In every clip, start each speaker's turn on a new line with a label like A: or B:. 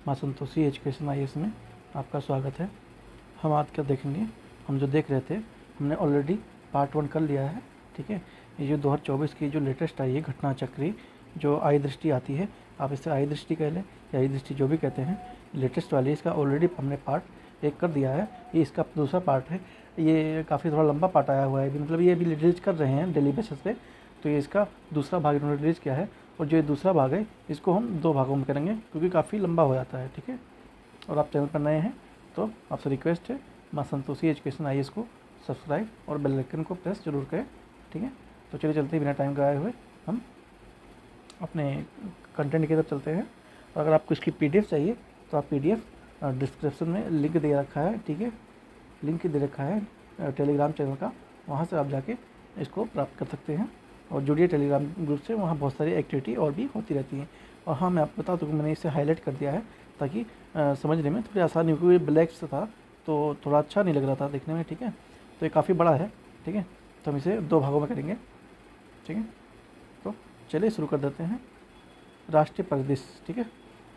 A: माँ Santoshi education IAS में आपका स्वागत है। हम आज क्या देखेंगे, हम जो देख रहे थे हमने ऑलरेडी पार्ट 1 कर लिया है। ठीक है, ये जो 2024 की जो लेटेस्ट आई है घटना चक्री, जो आई दृष्टि आती है, आप इसे आई दृष्टि कह लें या आई दृष्टि जो भी कहते हैं, लेटेस्ट वाली, इसका ऑलरेडी हमने पार्ट 1 कर दिया है। ये इसका दूसरा पार्ट है। ये काफ़ी थोड़ा लंबा पार्ट आया हुआ है अभी, मतलब ये अभी रिलीज कर रहे हैं डेली बेसिस पे, तो ये इसका दूसरा भाग इन्होंने रिलीज़ किया है। और जो ये दूसरा भाग है इसको हम 2 भागों में करेंगे क्योंकि काफ़ी लंबा हो जाता है। ठीक है, और आप चैनल पर नए हैं तो आपसे रिक्वेस्ट है, माँ संतोषी एजुकेशन IAS को सब्सक्राइब और बेल आइकन को प्रेस जरूर करें। ठीक है, तो चलिए चलते बिना टाइम गवाए हुए हम अपने कंटेंट की तरफ चलते हैं। और अगर आपको इसकी PDF चाहिए तो आप PDF डिस्क्रिप्शन में लिंक दे रखा है। ठीक है, लिंक दे रखा है टेलीग्राम चैनल का, वहाँ से आप जाके इसको प्राप्त कर सकते हैं और जुड़िए टेलीग्राम ग्रुप से, वहाँ बहुत सारी एक्टिविटी और भी होती रहती है। और हाँ, मैं आपको बता दूँ कि मैंने इसे हाईलाइट कर दिया है ताकि समझने में थोड़ी आसानी हो, क्योंकि ब्लैक से था तो थोड़ा अच्छा नहीं लग रहा था देखने में। ठीक है, तो ये काफ़ी बड़ा है। ठीक है, तो हम इसे 2 भागों में करेंगे। ठीक है, तो चलिए शुरू कर देते हैं। राष्ट्रीय परिदृश्य। ठीक है,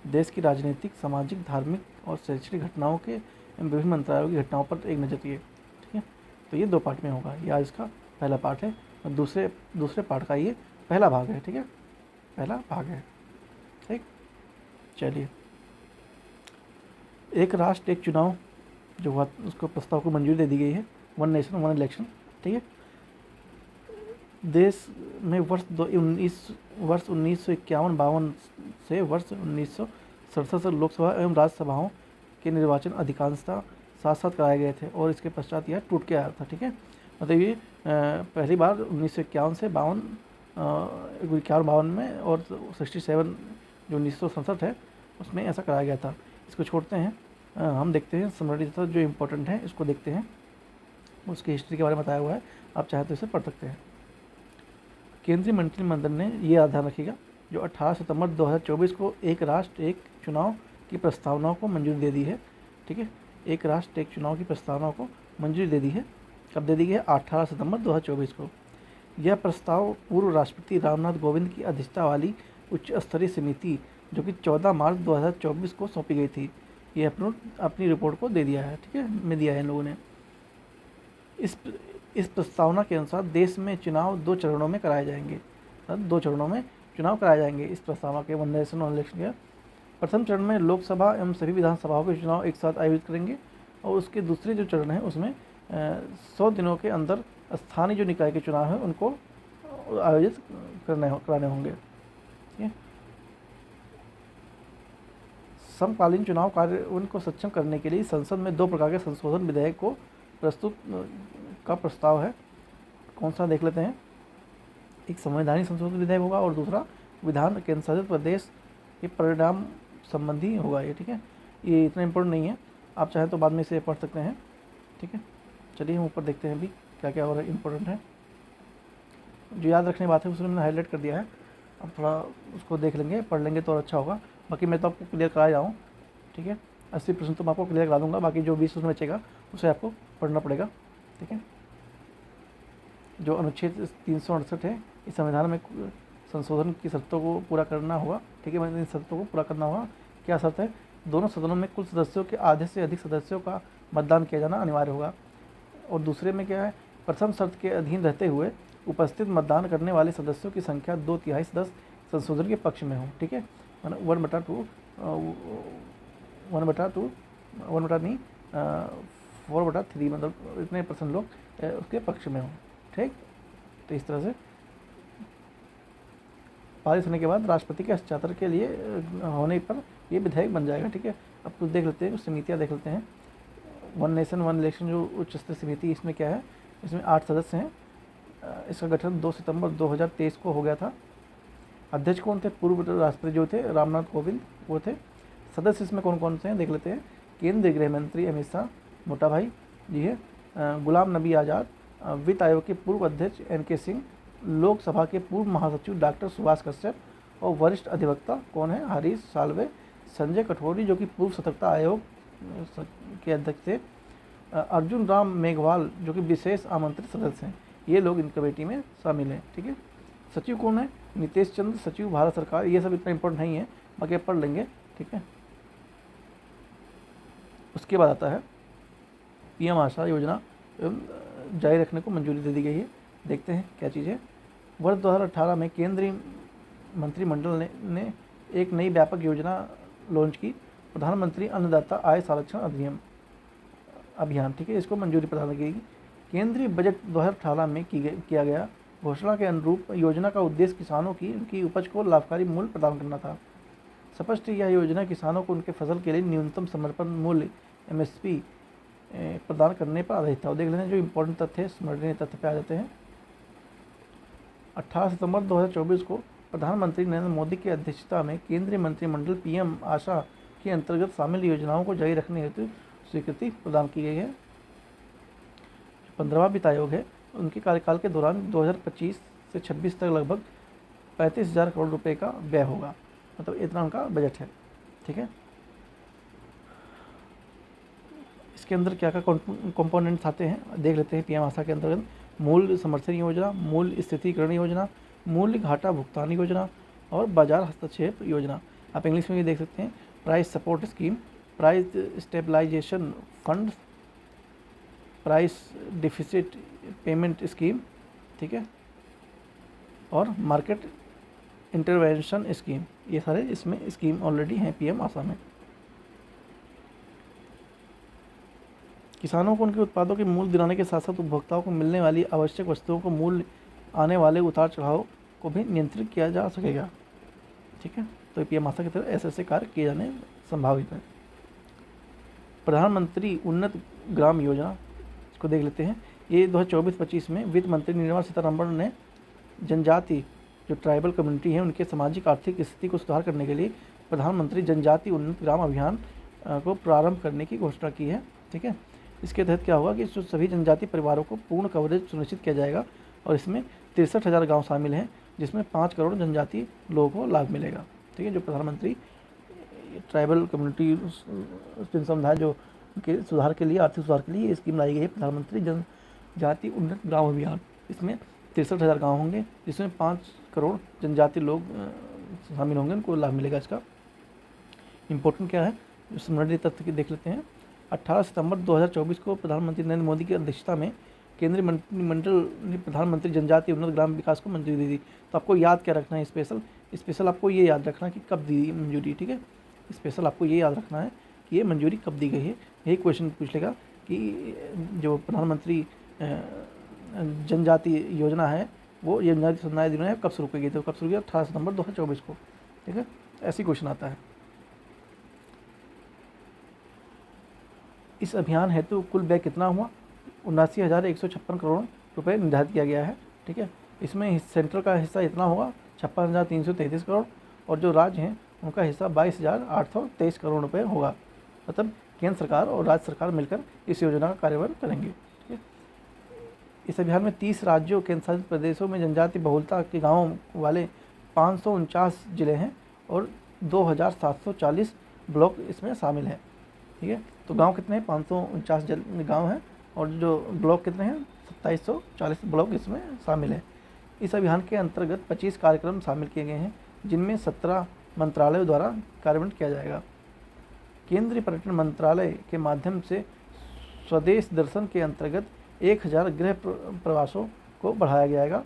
A: देश की राजनीतिक, सामाजिक, धार्मिक और शैक्षणिक घटनाओं के विभिन्न मंत्रालयों की घटनाओं पर एक नज़र दिए। ठीक है, तो ये 2 पार्ट में होगा। ये आज इसका पहला पार्ट है और दूसरे पार्ट का ये पहला भाग है। ठीक है, पहला भाग है। ठीक, चलिए। एक राष्ट्र एक चुनाव जो हुआ, उसको प्रस्ताव को मंजूरी दे दी गई है। 1 नेशन 1 इलेक्शन। ठीक है, देश में वर्ष 1951-52 से वर्ष 1967 से लोकसभा एवं राज्यसभाओं के निर्वाचन अधिकांशतः साथ साथ कराए गए थे और इसके पश्चात यह टूट के आया था। ठीक है, मतलब ये पहली बार 1951 से 51-52 में, और 67 जो 1967 है उसमें ऐसा कराया गया था। इसको छोड़ते हैं, हम देखते हैं समरी तथा जो इम्पोर्टेंट है इसको देखते हैं। उसकी हिस्ट्री के बारे में बताया हुआ है, आप चाहे तो इसे पढ़ सकते हैं। केंद्रीय मंत्रिमंडल ने ये ध्यान रखिएगा, जो 18 सितंबर 2024 को एक राष्ट्र एक चुनाव की प्रस्तावना को मंजूरी दे दी है। ठीक है, एक राष्ट्र एक चुनाव की प्रस्तावना को मंजूरी दे दी है। कब दे दी है? 18 सितंबर 2024 को। यह प्रस्ताव पूर्व राष्ट्रपति रामनाथ कोविंद की अध्यक्षता वाली उच्च स्तरीय समिति, जो कि 14 मार्च 2024 को सौंपी गई थी, ये अपनी रिपोर्ट को दे दिया है। ठीक है, में दिया है इन लोगों ने। इस प्रस्तावना के अनुसार देश में चुनाव 2 चरणों में कराए जाएंगे। 2 चरणों में चुनाव कराए जाएंगे इस प्रस्तावना के 1 नेशन 1 इलेक्शन के। प्रथम चरण में लोकसभा एवं सभी विधानसभाओं के चुनाव एक साथ आयोजित करेंगे और उसके दूसरे जो चरण है उसमें 100 दिनों के अंदर स्थानीय जो निकाय के चुनाव है उनको आयोजित कराने होंगे। ठीक है, समकालीन चुनाव कार्य उनको सक्षम करने के लिए संसद में 2 प्रकार के संशोधन विधेयक को प्रस्तुत का प्रस्ताव है। कौन सा देख लेते हैं। एक संवैधानिक संशोधन विधेयक होगा और दूसरा विधान केंद्र शासित प्रदेश के परिणाम संबंधी होगा ये। ठीक है, ये इतना इम्पोर्टेंट नहीं है, आप चाहें तो बाद में इसे पढ़ सकते हैं। ठीक है, चलिए हम ऊपर देखते हैं अभी क्या क्या और इम्पोर्टेंट है। जो याद रखने बात है उसमें मैंने हाईलाइट कर दिया है, अब थोड़ा उसको देख लेंगे, पढ़ लेंगे तो अच्छा होगा। बाकी मैं तो आपको क्लियर करा जाऊँ। ठीक है, 80% तो मैं आपको क्लियर करा दूँगा, बाकी जो 20% बचेगा उसे आपको पढ़ना पड़ेगा। ठीक है, जो अनुच्छेद 368 है, इस संविधान में संशोधन की शर्तों को पूरा करना होगा। ठीक है, मतलब इन शर्तों को पूरा करना होगा। क्या शर्त है? दोनों सदनों में कुल सदस्यों के आधे से अधिक सदस्यों का मतदान किया जाना अनिवार्य होगा। और दूसरे में क्या है? प्रथम शर्त के अधीन रहते हुए उपस्थित मतदान करने वाले सदस्यों की संख्या 2/3 सदस्य संशोधन के पक्ष में हो। ठीक है, 1/2 4/3, मतलब इतने % लोग उसके पक्ष में हो। ठीक, तो इस तरह से पारित होने के बाद राष्ट्रपति के हस्ताक्षर के लिए होने पर ये विधेयक बन जाएगा। ठीक है, अब कुछ देख लेते हैं, कुछ समितियाँ देख लेते हैं। 1 नेशन 1 इलेक्शन जो उच्च स्तरीय समिति, इसमें क्या है? इसमें 8 सदस्य हैं। इसका गठन 2 सितंबर 2023 को हो गया था। अध्यक्ष कौन थे? पूर्व राष्ट्रपति जो थे रामनाथ कोविंद, वो थे। सदस्य इसमें कौन कौन से हैं देख लेते हैं। केंद्रीय गृह मंत्री अमित शाह, मोटा भाई जी है। गुलाम नबी आज़ाद, वित्त आयोग के पूर्व अध्यक्ष NK सिंह, लोकसभा के पूर्व महासचिव डॉक्टर सुभाष कश्यप, और वरिष्ठ अधिवक्ता कौन है? हरीश साल्वे। संजय कठोरी जो कि पूर्व सतर्कता आयोग के अध्यक्ष थे। अर्जुन राम मेघवाल जो कि विशेष आमंत्रित सदस्य हैं। ये लोग इन कमेटी में शामिल हैं। ठीक है, सचिव कौन है? नितेश चंद्र, सचिव भारत सरकार। ये सब इतना इंपॉर्टेंट नहीं है, बाकी आप पढ़ लेंगे। ठीक है, उसके बाद आता है पीएम आशा योजना जारी रखने को मंजूरी दे दी गई है। देखते हैं क्या चीज़ है। वर्ष 2018 में केंद्रीय मंत्रिमंडल ने एक नई व्यापक योजना लॉन्च की, प्रधानमंत्री अन्नदाता आय संरक्षण अभियान, ठीक है, इसको मंजूरी प्रदान की गई। केंद्रीय बजट 2018 में किया गया घोषणा के अनुरूप योजना का उद्देश्य किसानों की उनकी उपज को लाभकारी मूल्य प्रदान करना था। स्पष्ट यह योजना किसानों को उनके फसल के लिए न्यूनतम समर्पण मूल्य MSP प्रदान करने पर आधारित था। और देख लेते हैं जो इम्पोर्टेंट तथ्य है, स्मरणीय तथ्य पे आ जाते हैं। 18 सितंबर 2024 को प्रधानमंत्री नरेंद्र मोदी की अध्यक्षता में केंद्रीय मंत्रिमंडल पीएम आशा के अंतर्गत शामिल योजनाओं को जारी रखने हेतु स्वीकृति प्रदान की गई है। 15वां वित्त आयोग है, उनके कार्यकाल के दौरान 2025 से 26 तक लगभग 35,000 करोड़ रुपए का व्यय होगा, मतलब इतना उनका बजट है, ठीक है। इसके अंदर क्या क्या कंपोनेंट्स आते हैं देख लेते हैं। पीएम आशा के अंतर्गत मूल्य समर्थन योजना, मूल्य स्थितीकरण योजना, मूल्य घाटा भुगतान योजना और बाजार हस्तक्षेप योजना। आप इंग्लिश में भी देख सकते हैं, price support scheme, price stabilization fund, price deficit payment scheme, ठीक है, और मार्केट इंटरवेंशन स्कीम। ये सारे इसमें स्कीम ऑलरेडी हैं पीएम आशा में। किसानों को उनके उत्पादों के मूल्य दिलाने के साथ साथ उपभोक्ताओं को मिलने वाली आवश्यक वस्तुओं को मूल्य आने वाले उतार चढ़ाव को भी नियंत्रित किया जा सकेगा, ठीक है। तो पीएम आशा की तरह ऐसे कार्य किए जाने संभावित है। प्रधानमंत्री उन्नत ग्राम योजना को देख लेते हैं। ये 2024-25 में वित्त मंत्री निर्मला सीतारमण ने जनजाति जो ट्राइबल कम्युनिटी है उनके सामाजिक आर्थिक स्थिति को सुधार करने के लिए प्रधानमंत्री जनजाति उन्नत ग्राम अभियान को प्रारंभ करने की घोषणा की है, ठीक है। इसके तहत क्या होगा कि सभी जनजाति परिवारों को पूर्ण कवरेज सुनिश्चित किया जाएगा और इसमें 63,000 गाँव शामिल हैं, जिसमें 5 करोड़ जनजाति लोगों को लाभ मिलेगा, ठीक है। जो प्रधानमंत्री ट्राइबल कम्युनिटी जनसमुदाय जो के सुधार के लिए, आर्थिक सुधार के लिए ये स्कीम लाई गई है, प्रधानमंत्री जनजाति उन्नत ग्राम अभियान। इसमें 63,000 गाँव होंगे, जिसमें 5 करोड़ जनजाति लोग शामिल होंगे, उनको लाभ मिलेगा। इसका इम्पोर्टेंट क्या है, स्मरणीय तथ्य की देख लेते हैं। 18 सितंबर 2024 को प्रधानमंत्री नरेंद्र मोदी की अध्यक्षता में केंद्रीय मंत्रिमंडल ने प्रधानमंत्री जनजाति उन्नत ग्राम विकास को मंजूरी दी थी। तो आपको याद क्या रखना है, स्पेशल आपको ये याद रखना कि कब दी मंजूरी, ठीक है। स्पेशल आपको ये याद रखना है कि ये मंजूरी कब दी गई है। यही क्वेश्चन पूछ लेगा कि जो प्रधानमंत्री जनजाति योजना है वो जनजाति समुदाय योजना है कब शुरू की गई थी, कब शुरू किया, 18 सितंबर 2024 को, ठीक है। ऐसी क्वेश्चन आता है। इस अभियान हेतु कुल व्यय कितना हुआ, 79,156 करोड़ रुपए निर्धारित किया गया है, ठीक है। इसमें सेंट्रल का हिस्सा इतना होगा 56,333 करोड़ और जो राज्य हैं उनका हिस्सा 22,823 करोड़ रुपए होगा। मतलब केंद्र सरकार और राज्य सरकार मिलकर इस योजना का कार्यान्वयन करेंगे, ठीक है। इस अभियान में 30 राज्यों केंद्र शासित प्रदेशों में जनजाति बहुलता के गाँवों वाले 549 जिले हैं और 2,740 ब्लॉक इसमें शामिल हैं, ठीक है। तो गांव कितने हैं, 549 गांव हैं और जो ब्लॉक कितने हैं, 2740 ब्लॉक इसमें शामिल है। इस अभियान के अंतर्गत 25 कार्यक्रम शामिल किए गए हैं, जिनमें 17 मंत्रालयों द्वारा कार्यान्वित किया जाएगा। केंद्रीय पर्यटन मंत्रालय के माध्यम से स्वदेश दर्शन के अंतर्गत 1000 गृह प्रवासों को बढ़ाया जाएगा।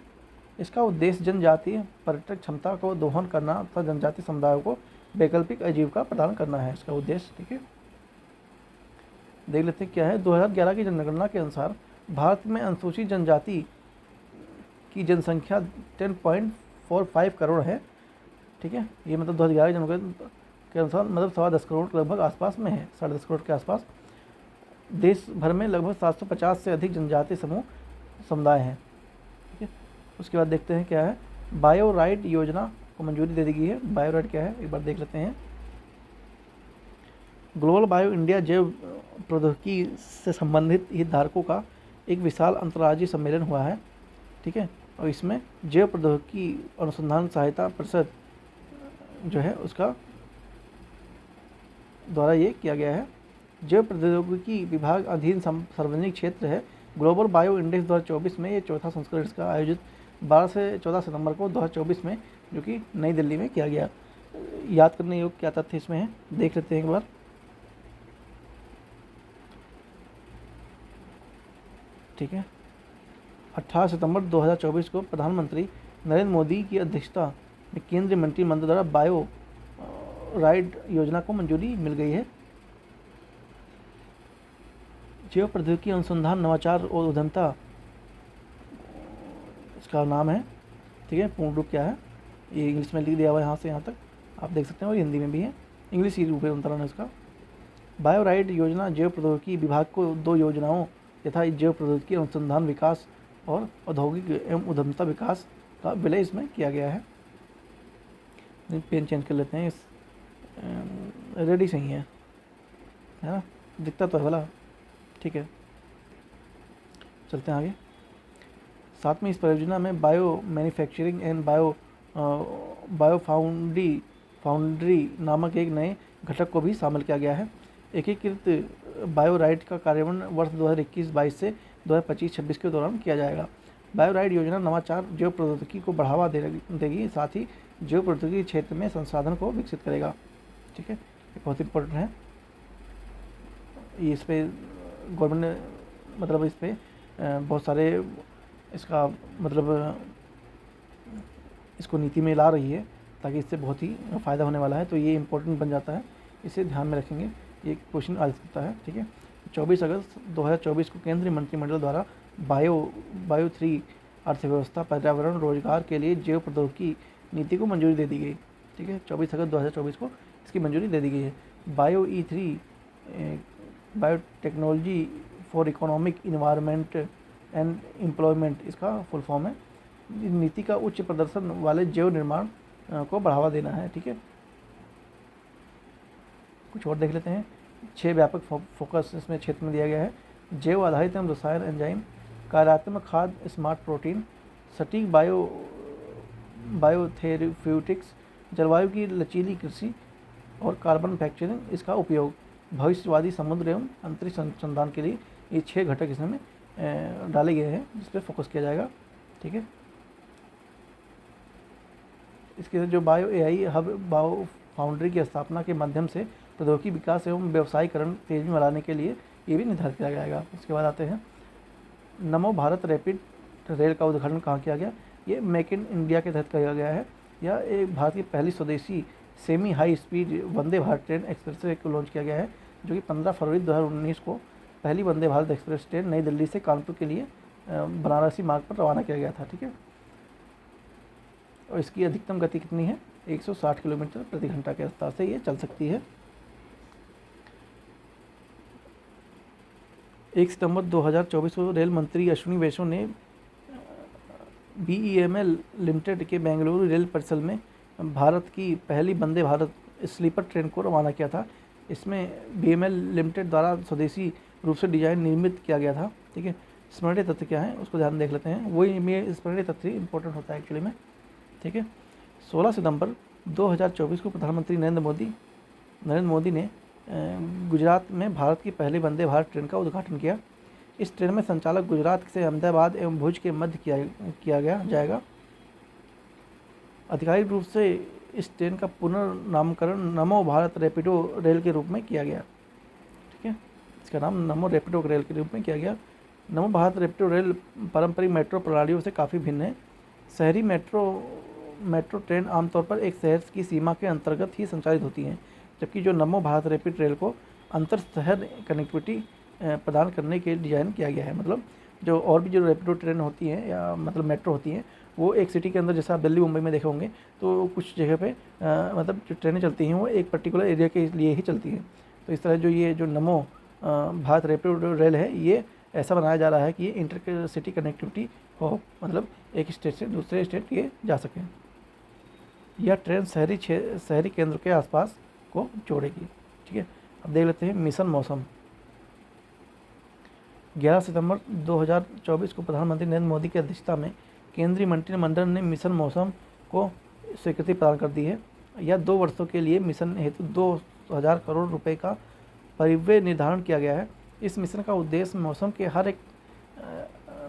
A: इसका उद्देश्य जनजातीय पर्यटक क्षमता को दोहन करना तथा जनजातीय समुदायों को वैकल्पिक आजीविका प्रदान करना है इसका उद्देश्य, ठीक है। देख लेते हैं क्या है। 2011 की जनगणना के अनुसार भारत में अनुसूचित जनजाति की जनसंख्या 10.45 करोड़ है, ठीक है। ये मतलब 2011 की जनगणना के अनुसार मतलब 10.25 करोड़ के लगभग आसपास में है, 10.5 करोड़ के आसपास। देश भर में लगभग 750 से अधिक जनजातीय समुदाय हैं, ठीक है। उसके बाद देखते हैं क्या है। बायो राइट योजना को मंजूरी दे दी गई है। बायो राइट क्या है एक बार देख लेते हैं। ग्लोबल बायो इंडिया जैव प्रौद्योगिकी से संबंधित हितधारकों का एक विशाल अंतर्राज्यीय सम्मेलन हुआ है, ठीक है। और इसमें जैव प्रौद्योगिकी अनुसंधान सहायता परिषद जो है उसका द्वारा ये किया गया है। जैव प्रौद्योगिकी विभाग अधीन सार्वजनिक क्षेत्र है। ग्लोबल बायो इंडेक्स 2024 में ये चौथा संस्करण इसका आयोजित 12 से 14 सितंबर को 2024 में जो कि नई दिल्ली में किया गया। याद करने योग्य क्या तथ्य इसमें है देख लेते हैं एक बार। ठीक है। 18 सितंबर 2024 को प्रधानमंत्री नरेंद्र मोदी की अध्यक्षता में केंद्रीय मंत्रिमंडल द्वारा बायो राइड योजना को मंजूरी मिल गई है। जैव प्रौद्योगिकी अनुसंधान नवाचार और उद्यमिता इसका नाम है, ठीक है। पूर्ण रूप क्या है ये इंग्लिश में लिख दिया हुआ है, यहाँ से यहाँ तक आप देख सकते हैं, और हिंदी में भी है, इंग्लिश ही रूप है उनका इसका। बायो राइड योजना जैव प्रौद्योगिकी विभाग को 2 योजनाओं यथा जैव प्रौद्योगिकी अनुसंधान विकास और औद्योगिक एवं उद्यमिता विकास का विलय इसमें किया गया है। पेन चेंज कर लेते हैं, इस रेडी सही है ना, दिखता तो है भला, ठीक है। चलते हैं आगे। साथ में इस परियोजना में bio manufacturing and bio foundry नामक एक नए घटक को भी शामिल किया गया है। एकीकृत बायो राइड का कार्यान्वयन वर्ष 2021-22 से 2025-26 के दौरान किया जाएगा। बायो राइड योजना नवाचार जैव प्रौद्योगिकी को बढ़ावा देगी, साथ ही जैव प्रौद्योगिकी क्षेत्र में संसाधन को विकसित करेगा, ठीक है। ये बहुत इंपॉर्टेंट है। ये इस पर गवर्नमेंट ने मतलब इस पर बहुत सारे इसका मतलब इसको नीति में ला रही है, ताकि इससे बहुत ही फ़ायदा होने वाला है। तो ये इंपॉर्टेंट बन जाता है, इसे ध्यान में रखेंगे, ये क्वेश्चन आ सकता है, ठीक है। 24 अगस्त 2024 को केंद्रीय मंत्रिमंडल द्वारा बायो 3 अर्थव्यवस्था पर्यावरण रोजगार के लिए जैव प्रौद्योगिकी नीति को मंजूरी दे दी गई, ठीक है। 24 अगस्त 2024 को इसकी मंजूरी दे दी गई है। Bio E3 biotechnology for economic environment and employment इसका फुल फॉर्म है। नीति का उच्च प्रदर्शन वाले जैव निर्माण को बढ़ावा देना है, ठीक है। कुछ और देख लेते हैं। 6 व्यापक फोकस इसमें क्षेत्र में दिया गया है। जैव आधारित एवं रसायन एंजाइम, कार्यात्मक खाद्य, स्मार्ट प्रोटीन, सटीक बायोथेरेप्यूटिक्स, जलवायु की लचीली कृषि और कार्बन फैक्चरिंग इसका उपयोग, भविष्यवादी समुद्र एवं अंतरिक्ष अनुसंधान के लिए ये 6 घटक इसमें डाले गए हैं, जिस पर फोकस किया जाएगा, ठीक है। इसके जो bio AI hub bio foundry की स्थापना के माध्यम से प्रौद्योगिकी विकास एवं व्यवसायीकरण तेजी में लाने के लिए ये भी निर्धारित किया जाएगा। उसके बाद आते हैं नमो भारत रैपिड रेल का उद्घाटन कहाँ किया गया। ये मेक इन इंडिया के तहत किया गया है। यह एक भारत की पहली स्वदेशी semi high speed Vande Bharat train express को लॉन्च किया गया है, जो कि 15 फरवरी 2019 को पहली वंदे भारत एक्सप्रेस ट्रेन नई दिल्ली से कानपुर के लिए बनारसी मार्ग पर रवाना किया गया था, ठीक है। और इसकी अधिकतम गति कितनी है, 160 किलोमीटर प्रति घंटा के रफ्तार से ये चल सकती है। 1 सितंबर 2024 को रेल मंत्री अश्विनी वैष्णव ने BEML लिमिटेड के बेंगलुरु रेल परिसर में भारत की पहली वंदे भारत स्लीपर ट्रेन को रवाना किया था। इसमें BEML लिमिटेड द्वारा स्वदेशी रूप से डिजाइन निर्मित किया गया था, ठीक है। स्मरणीय तथ्य क्या है उसको ध्यान देख लेते हैं, वही में स्मरणीय तथ्य इंपॉर्टेंट होता है एक्चुअली में, ठीक है। 16 सितंबर 2024 को प्रधानमंत्री नरेंद्र मोदी ने गुजरात में भारत की पहली वंदे भारत ट्रेन का उद्घाटन किया। इस ट्रेन में संचालक गुजरात से अहमदाबाद एवं भुज के मध्य किया जाएगा। आधिकारिक रूप से इस ट्रेन का पुनर्नामकरण नमो भारत रैपिडो रेल के रूप में किया गया, ठीक है। इसका नाम नमो रैपिडो रेल के रूप में किया गया। नमो भारत रैपिडो रेल पारंपरिक मेट्रो प्रणालियों से काफ़ी भिन्न है। शहरी मेट्रो ट्रेन आमतौर पर एक शहर की सीमा के अंतर्गत ही संचालित होती हैं, जबकि जो नमो भारत रैपिड रेल को अंतर शहर कनेक्टिविटी प्रदान करने के लिए डिज़ाइन किया गया है। मतलब जो और भी जो रैपिडो ट्रेन होती हैं या मतलब मेट्रो होती हैं, वो एक सिटी के अंदर, जैसा आप दिल्ली मुंबई में देखे होंगे, तो कुछ जगह पे मतलब जो ट्रेनें चलती हैं वो एक पर्टिकुलर एरिया के लिए ही चलती हैं। तो इस तरह जो नमो भारत रैपिडो रेल है, ये ऐसा बनाया जा रहा है कि ये इंटर सिटी कनेक्टिविटी हो, मतलब एक स्टेट से दूसरे स्टेट ये जा सकें। यह ट्रेन शहरी केंद्र के आसपास को जोड़ेगी, ठीक है। अब देख लेते हैं मिशन मौसम। 11 सितंबर 2024 को प्रधानमंत्री नरेंद्र मोदी की अध्यक्षता में केंद्रीय मंत्रिमंडल ने मिशन मौसम को स्वीकृति प्रदान कर दी है। यह 2 वर्षों के लिए मिशन हेतु 2000 करोड़ रुपए का परिव्यय निर्धारण किया गया है। इस मिशन का उद्देश्य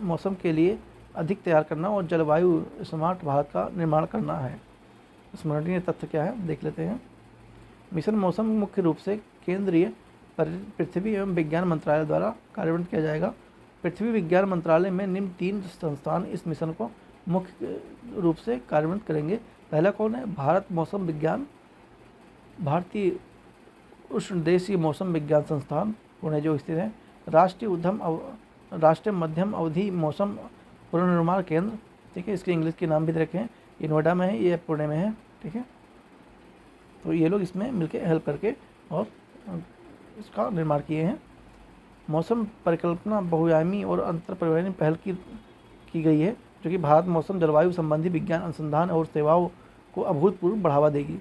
A: मौसम के लिए अधिक तैयार करना और जलवायु स्मार्ट भारत का निर्माण करना है। स्मरणीय तथ्य क्या है देख लेते हैं। मिशन मौसम मुख्य रूप से केंद्रीय पृथ्वी एवं विज्ञान मंत्रालय द्वारा कार्यान्वित किया जाएगा। पृथ्वी विज्ञान मंत्रालय में निम्न 3 संस्थान इस मिशन को मुख्य रूप से कार्यान्वित करेंगे। पहला कौन है? भारत मौसम विज्ञान, भारतीय उष्णदेशीय मौसम विज्ञान संस्थान पुणे जो स्थित है, राष्ट्रीय मध्यम अवधि मौसम पुनर्निर्माण केंद्र, ठीक है, इसके इंग्लिश के नाम भी रखें, ये नोएडा में है, ये पुणे में है, ठीक है। तो ये लोग इसमें मिलकर हेल्प करके और इसका निर्माण किए हैं। मौसम परिकल्पना बहुआयामी और अंतर परिवहन पहल की गई है, जो कि भारत मौसम जलवायु संबंधी विज्ञान अनुसंधान और सेवाओं को अभूतपूर्व बढ़ावा देगी।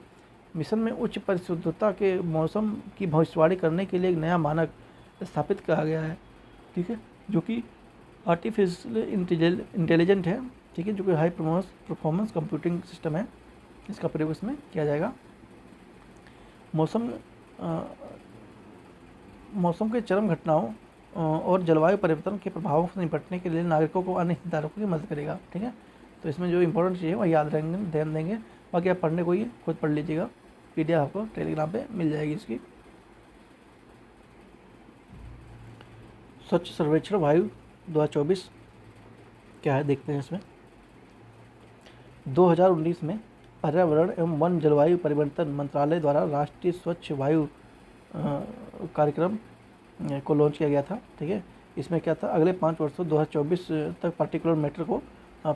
A: मिशन में उच्च परिशुद्धता के मौसम की भविष्यवाणी करने के लिए एक नया मानक स्थापित किया गया है, ठीक है, जो कि आर्टिफिशियल इंटेलिजेंट है, ठीक है, जो कि हाई परफॉर्मेंस कंप्यूटिंग सिस्टम है, इसका प्रयोग इसमें किया जाएगा। मौसम के चरम घटनाओं और जलवायु परिवर्तन के प्रभावों से निपटने के लिए नागरिकों को अन्य हितधारकों की मदद करेगा, ठीक है। तो इसमें जो इंपॉर्टेंट चीज़ है वह याद रहेंगे, ध्यान देंगे, बाकी आप पढ़ने को ही खुद पढ़ लीजिएगा, PDF आपको टेलीग्राम पे मिल जाएगी इसकी। स्वच्छ सर्वेक्षण वायु 2024 क्या है देखते हैं इसमें। 2019 में पर्यावरण एवं वन जलवायु परिवर्तन मंत्रालय द्वारा राष्ट्रीय स्वच्छ वायु कार्यक्रम को लॉन्च किया गया था, ठीक है। इसमें क्या था, अगले 5 वर्षों 2024 तक पार्टिकुलर मैटर को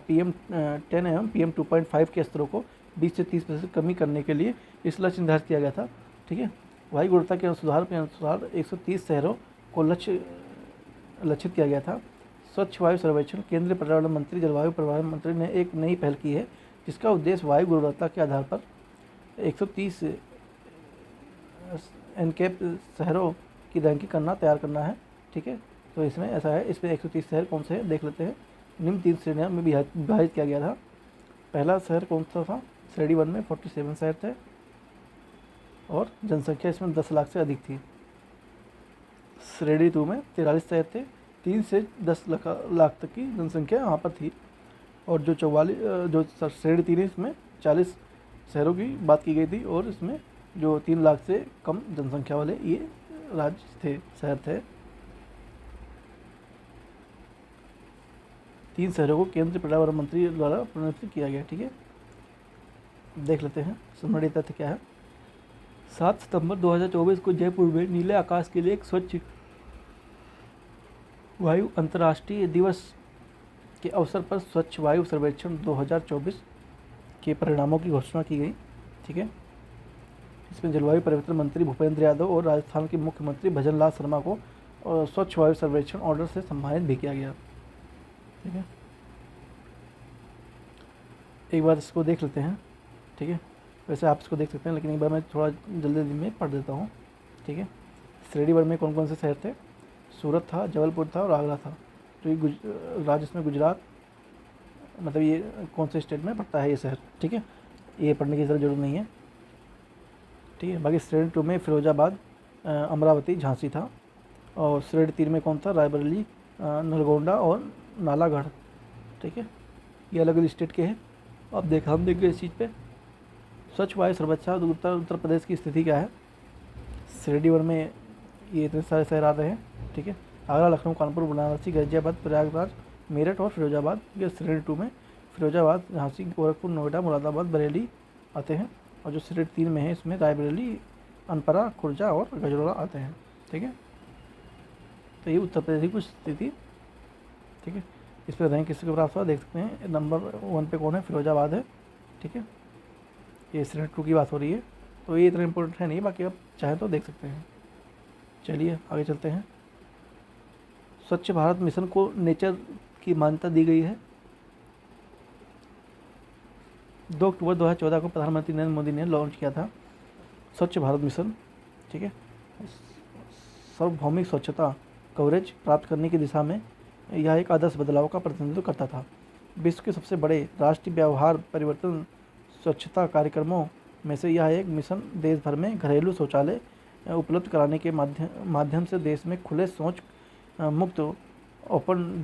A: PM10 एवं PM2.5 के स्तरों को 20 से 30% कमी करने के लिए इस लक्ष्य निर्धारित किया गया था, ठीक है। वायु गुणवत्ता के सुधार के अनुसार 130 शहरों को लक्षित किया गया था। स्वच्छ वायु सर्वेक्षण केंद्रीय पर्यावरण मंत्री जलवायु परिवर्तन मंत्री ने एक नई पहल की है, जिसका उद्देश्य वायु गुणवत्ता के आधार पर 130 एनकेप शहरों की रैंकिंग तैयार करना है, ठीक है। तो इसमें ऐसा है, इसमें 130 शहर कौन से हैं देख लेते हैं। निम्न 3 श्रेणियों में विभाजित किया गया था। पहला शहर कौन सा था? श्रेणी 1 में 47 शहर थे और जनसंख्या इसमें 10 लाख से अधिक थी। श्रेणी 2 में 43 शहर थे, 3 से 10 लाख तक की जनसंख्या यहाँ पर थी। और जो श्रेणी 3 है इसमें 40 शहरों की बात की गई थी और इसमें जो 3 लाख से कम जनसंख्या वाले ये राज्य थे, शहर थे। 3 शहरों को केंद्रीय पर्यावरण मंत्री द्वारा प्रणीत किया गया, ठीक है। देख लेते हैं समरी तथ्य क्या है। 7 सितंबर 2024 को जयपुर में नीले आकाश के लिए एक स्वच्छ वायु अंतर्राष्ट्रीय दिवस के अवसर पर स्वच्छ वायु सर्वेक्षण 2024 के परिणामों की घोषणा की गई, ठीक है। इसमें जलवायु परिवर्तन मंत्री भूपेंद्र यादव और राजस्थान के मुख्यमंत्री भजन लाल शर्मा को स्वच्छ वायु सर्वेक्षण ऑर्डर से सम्मानित भी किया गया, ठीक है। एक बार इसको देख लेते हैं, ठीक है। वैसे आप इसको देख सकते हैं, लेकिन एक बार मैं थोड़ा जल्दी में पढ़ देता हूँ, ठीक है। श्रेणी 1 में कौन कौन से शहर थे? सूरत था, जबलपुर था और आगरा था। तो ये राज्य में गुजरात, मतलब ये कौन से स्टेट में पड़ता है ये शहर, ठीक है। ये पढ़ने की जरूरत नहीं है, ठीक है। बाकी श्रेणी 2 में फिरोजाबाद, अमरावती, झांसी था। और श्रेणी 3 में कौन था? रायबरेली, नलगोंडा और नालागढ़, ठीक है। ये अलग अलग स्टेट के हैं। अब हम देखेंगे इस चीज़ पे। स्वच्छ वायु सर्वेक्षण उत्तर प्रदेश की स्थिति क्या है। श्रेणी 1 में ये इतने सारे शहर आ रहे हैं, ठीक है। आगरा, लखनऊ, कानपुर, बनारसी, गाजियाबाद, प्रयागराज, मेरठ और फिरोजाबाद। ये श्रेणी 2 में फिरोजाबाद, झांसी, गोरखपुर, नोएडा, मुरादाबाद, बरेली आते हैं। और जो श्रेणी 3 में है इसमें रायबरेली, अनपरा, खुर्जा और गजरौला आते हैं, ठीक है। तो ये उत्तर प्रदेश की कुछ स्थिति, ठीक है। इस पर रैंक किसके प्राप्त हुआ देख सकते हैं। नंबर 1 पे कौन है? फिरोजाबाद है, ठीक है। ये श्रेणी 2 की बात हो रही है, तो ये इतना इम्पोर्टेंट है नहीं, बाकी आप चाहें तो देख सकते हैं। चलिए आगे चलते हैं। स्वच्छ भारत मिशन को नेचर की मान्यता दी गई है। 2 अक्टूबर 2014 को प्रधानमंत्री नरेंद्र मोदी ने लॉन्च किया था स्वच्छ भारत मिशन, ठीक है। सार्वभौमिक स्वच्छता कवरेज प्राप्त करने की दिशा में यह एक आदर्श बदलाव का प्रतिनिधित्व करता था। विश्व के सबसे बड़े राष्ट्रीय व्यवहार परिवर्तन स्वच्छता कार्यक्रमों में से यह एक मिशन देश भर में घरेलू शौचालय उपलब्ध कराने के माध्यम से देश में खुले शौच मुक्त ओपन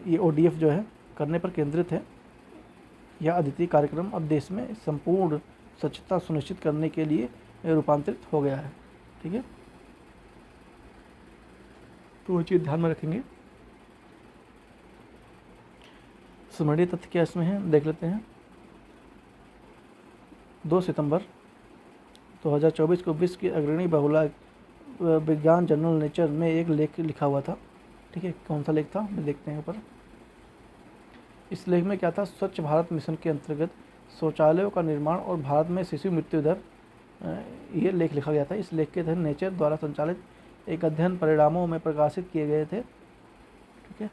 A: ये ODF जो है करने पर केंद्रित है। यह अद्वितीय कार्यक्रम अब देश में संपूर्ण स्वच्छता सुनिश्चित करने के लिए रूपांतरित हो गया है, ठीक है। तो वो चीज़ ध्यान में रखेंगे। स्मरणीय तथ्य क्या इसमें है, देख लेते हैं। 2 सितंबर 2024 को विश्व की अग्रणी बहुला विज्ञान जर्नल नेचर में एक लेख लिखा हुआ था। ठीक है, कौन सा लेख था देखते हैं ऊपर। इस लेख में क्या था, स्वच्छ भारत मिशन के अंतर्गत शौचालयों का निर्माण और भारत में शिशु मृत्यु दर, ये लेख लिखा गया था। इस लेख के तहत नेचर द्वारा संचालित एक अध्ययन परिणामों में प्रकाशित किए गए थे। ठीक है,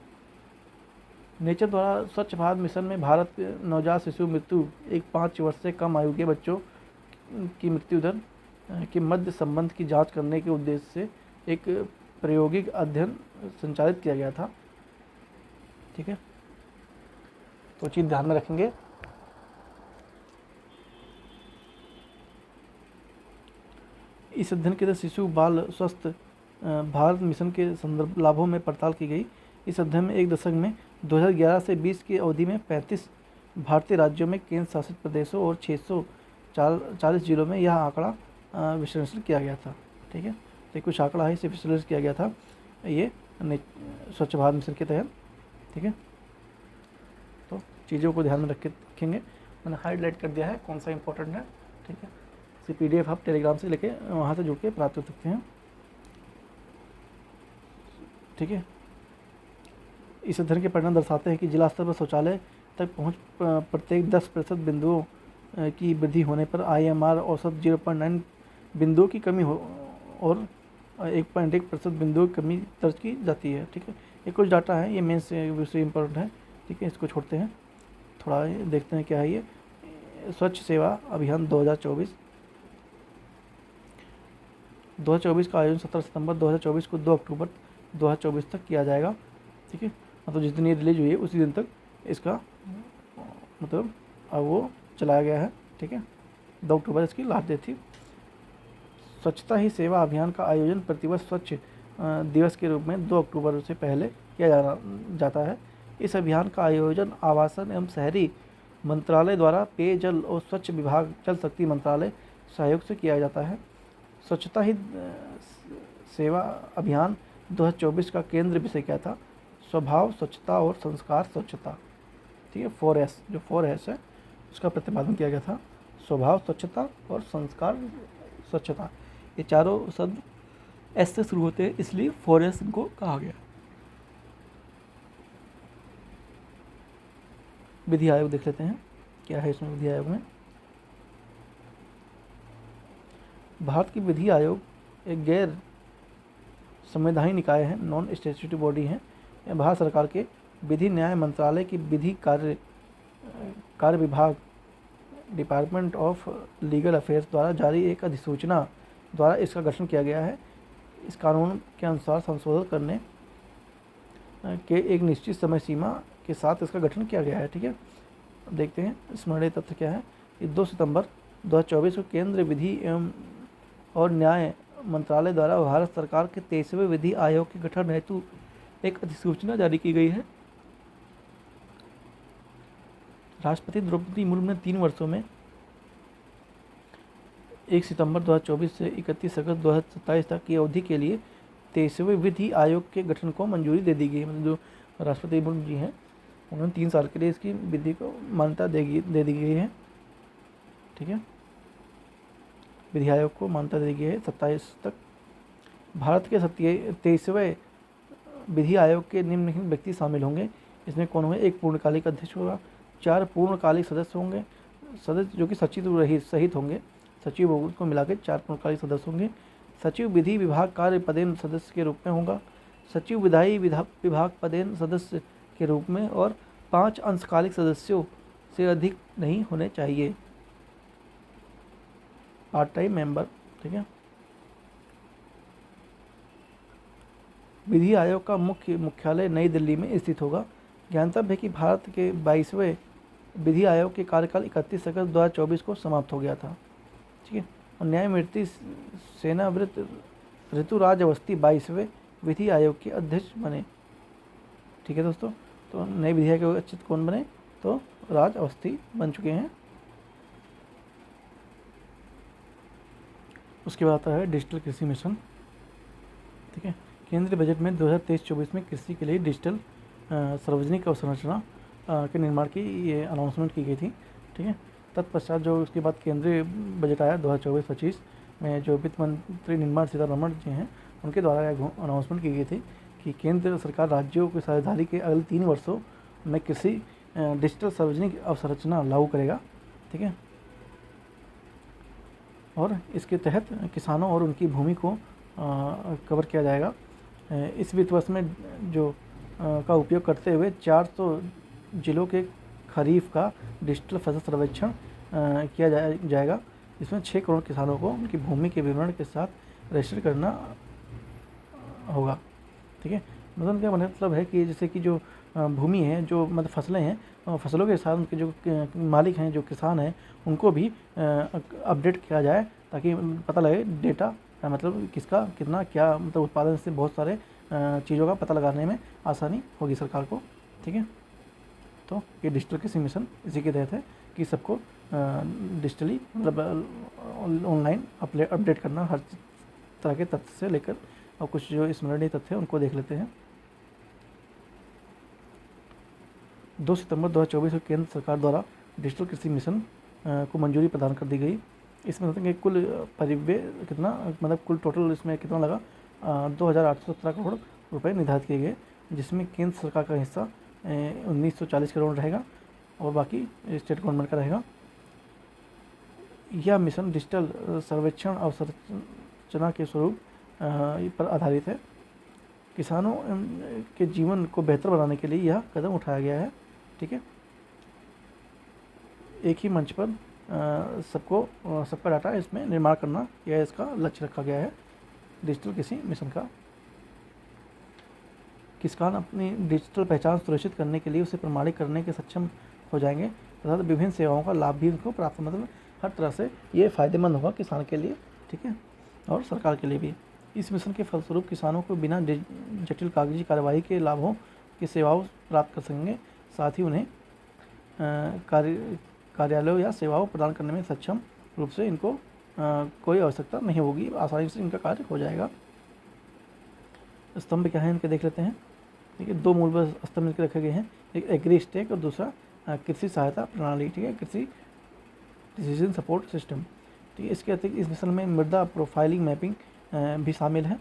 A: नेचर द्वारा स्वच्छ भारत मिशन में भारत के नवजात शिशु मृत्यु एक 5 वर्ष से कम आयु के बच्चों की मृत्यु दर के मध्य संबंध की जांच करने के उद्देश्य से एक प्रायोगिक अध्ययन संचालित किया गया था। ठीक है, तो चीज़ ध्यान में रखेंगे। इस अध्ययन के तहत शिशु बाल स्वस्थ भारत मिशन के संदर्भ लाभों में पड़ताल की गई। इस अध्ययन में एक दशक में 2011 से 20 की अवधि में 35 भारतीय राज्यों में, केंद्र शासित प्रदेशों और 640 जिलों में यह आंकड़ा विश्लेषण किया गया था। ठीक है, तो कुछ आंकड़ा है, इसे विश्लेषण किया गया था ये स्वच्छ भारत मिशन के तहत। ठीक है, तो चीज़ों को ध्यान में रखेंगे। मैंने हाईलाइट कर दिया है कौन सा इंपॉर्टेंट है। ठीक है, इसे PDF आप टेलीग्राम से लेके वहाँ से जुड़ के प्राप्त कर सकते हैं। ठीक है, इस अध्ययन के परिणाम दर्शाते हैं कि जिला स्तर पर शौचालय तक पहुँच प्रत्येक 10% बिंदुओं की वृद्धि होने पर IMR औसत 0.9 बिंदुओं की कमी हो और 1.1% बिंदुओं की कमी दर्ज की जाती है। ठीक है, ये कुछ डाटा है, ये मेन से विषय इंपॉर्टेंट है। ठीक है, इसको छोड़ते हैं, थोड़ा देखते हैं क्या है ये। स्वच्छ सेवा अभियान 2024 का आयोजन 17 सितंबर 2024 को 2 अक्टूबर 2024 तक किया जाएगा। ठीक है, मतलब जिस दिन ये रिलीज हुई है उसी दिन तक इसका मतलब अब वो चलाया गया है। ठीक है, 2 अक्टूबर इसकी लास्ट डेट थी। स्वच्छता ही सेवा अभियान का आयोजन प्रतिवर्ष स्वच्छ दिवस के रूप में 2 अक्टूबर से पहले किया जाता है। इस अभियान का आयोजन आवासन एवं शहरी मंत्रालय द्वारा पेयजल और स्वच्छ विभाग जल शक्ति मंत्रालय सहयोग से किया जाता है। स्वच्छता ही सेवा अभियान 2024 का केंद्र विषय क्या था, स्वभाव स्वच्छता और संस्कार स्वच्छता। ठीक है, 4S जो 4S है उसका प्रतिपादन किया गया था, स्वभाव स्वच्छता और संस्कार स्वच्छता। ये चारों शब्द S से शुरू होते हैं, इसलिए 4S इनको कहा गया। विधि आयोग देख लेते हैं क्या है इसमें। विधि आयोग में भारत की विधि आयोग एक गैर संवैधानिक निकाय है, नॉन स्टैट्यूटरी बॉडी है। यह भारत सरकार के विधि न्याय मंत्रालय की विधि कार्य विभाग डिपार्टमेंट ऑफ लीगल अफेयर्स द्वारा जारी एक अधिसूचना द्वारा इसका गठन किया गया है। इस कानून के अनुसार संशोधन करने के एक निश्चित समय सीमा के साथ इसका गठन किया गया है। ठीक है, देखते हैं स्मरणीय तथ्य क्या है। ये 2 सितंबर 2024 को केंद्र विधि एवं और न्याय मंत्रालय द्वारा भारत सरकार के 23वें विधि आयोग के गठन हेतु एक अधिसूचना जारी की गई है। राष्ट्रपति द्रौपदी मुर्मू ने 3 वर्षों में 1 सितंबर 2024 से 31 अगस्त 2027 तक की अवधि के लिए 23वें विधि आयोग के गठन को मंजूरी दे दी गई है। मतलब जो राष्ट्रपति मुर्मू जी हैं उन्होंने 3 साल के लिए इसकी विधि को मान्यता दे दी गई है। ठीक है, विधि आयोग को मान्यता दे दी गई है 27 तक। भारत के 23वें विधि आयोग के निम्नलिखित व्यक्ति शामिल होंगे। इसमें कौन होंगे, एक पूर्णकालिक अध्यक्ष होगा, 4 पूर्णकालिक सदस्य होंगे, सदस्य जो कि सचिव सहित होंगे, सचिव को मिलाकर 4 पूर्णकालिक सदस्य होंगे। सचिव विधि विभाग कार्य पदेन सदस्य के रूप में होगा, सचिव विधायी विभाग पदेन सदस्य के रूप में, और 5 अंशकालिक सदस्यों से अधिक नहीं होने चाहिए, पार्ट टाइम मेंबर। ठीक है, विधि आयोग का मुख्यालय नई दिल्ली में स्थित होगा। ज्ञातव्य है कि भारत के 22वें विधि आयोग के कार्यकाल 31 अगस्त 2024 को समाप्त हो गया था। ठीक है, और न्यायमूर्ति सेनावृत ऋतुराज अवस्थी 22वें विधि आयोग के अध्यक्ष बने। ठीक है दोस्तों, तो नए विधि आयोग के अध्यक्ष कौन बने, तो राज अवस्थी बन चुके हैं। उसके बाद आता है डिजिटल कृषि मिशन। ठीक है, केंद्रीय बजट में 2023-24 में कृषि के लिए डिजिटल सार्वजनिक अवसंरचना के निर्माण की ये अनाउंसमेंट की गई थी, ठीक है। तत्पश्चात जो उसके बाद केंद्रीय बजट आया 2024-25 में, जो वित्त मंत्री निर्मला सीतारमण जी हैं, उनके द्वारा अनाउंसमेंट की गई थी कि केंद्र सरकार राज्यों की साझेदारी के अगले 3 वर्षों में कृषि डिजिटल सार्वजनिक अवसंरचना लागू करेगा, ठीक है। और इसके तहत किसानों और उनकी भूमि को कवर किया जाएगा। इस वित्त वर्ष में जो का उपयोग करते हुए 400 जिलों के खरीफ का डिजिटल फसल सर्वेक्षण किया जाएगा, जिसमें 6 करोड़ किसानों को उनकी भूमि के विवरण के साथ रजिस्टर करना होगा, ठीक है। मतलब क्या मतलब है कि जैसे कि जो भूमि है, जो मतलब फसलें हैं, फसलों के साथ उनके जो मालिक हैं, जो किसान हैं, उनको भी अपडेट किया जाए, ताकि पता लगे डेटा, मतलब किसका कितना क्या मतलब उत्पादन से बहुत सारे चीज़ों का पता लगाने में आसानी होगी सरकार को, ठीक है। तो ये डिजिटल कृषि मिशन इसी के तहत है कि सबको डिजिटली मतलब ऑनलाइन अपडेट करना, हर तरह के तथ्य से लेकर और कुछ जो स्मरणीय तथ्य है उनको देख लेते हैं। 2 सितंबर 2024 को केंद्र सरकार द्वारा डिजिटल कृषि मिशन को मंजूरी प्रदान कर दी गई। इसमें मतलब कि कुल परिव्यय कितना, मतलब कुल टोटल इसमें कितना लगा, 2,817 करोड़ रुपए निर्धारित किए गए, जिसमें केंद्र सरकार का हिस्सा 1940 करोड़ रहेगा और बाकी स्टेट गवर्नमेंट का रहेगा। यह मिशन डिजिटल सर्वेक्षण अवसंरचना के स्वरूप पर आधारित है। किसानों के जीवन को बेहतर बनाने के लिए यह कदम उठाया गया है, ठीक है। एक ही मंच पर सबका डाटा इसमें निर्माण करना, यह इसका लक्ष्य रखा गया है डिजिटल कृषि मिशन का। किसान अपनी डिजिटल पहचान सुरक्षित करने के लिए उसे प्रमाणित करने के सक्षम हो जाएंगे तथा विभिन्न सेवाओं का लाभ भी उनको प्राप्त, मतलब हर तरह से ये फ़ायदेमंद होगा किसान के लिए, ठीक है, और सरकार के लिए भी। इस मिशन के फलस्वरूप किसानों को बिना जटिल कागजी कार्यवाही के लाभों की सेवाओं प्राप्त कर सकेंगे। साथ ही उन्हें कार्यालयों या सेवाओं प्रदान करने में सक्षम रूप से इनको कोई आवश्यकता नहीं होगी, आसानी से इनका कार्य हो जाएगा। स्तंभ क्या है इनके देख लेते हैं, ठीक है। 2 मूलभूत स्तंभ इनके रखे गए हैं, एक एग्री स्टेक और दूसरा कृषि सहायता प्रणाली, ठीक है, कृषि डिसीजन सपोर्ट सिस्टम, ठीक है। इसके अतिरिक्त इस मिशन में मृदा प्रोफाइलिंग मैपिंग भी शामिल है,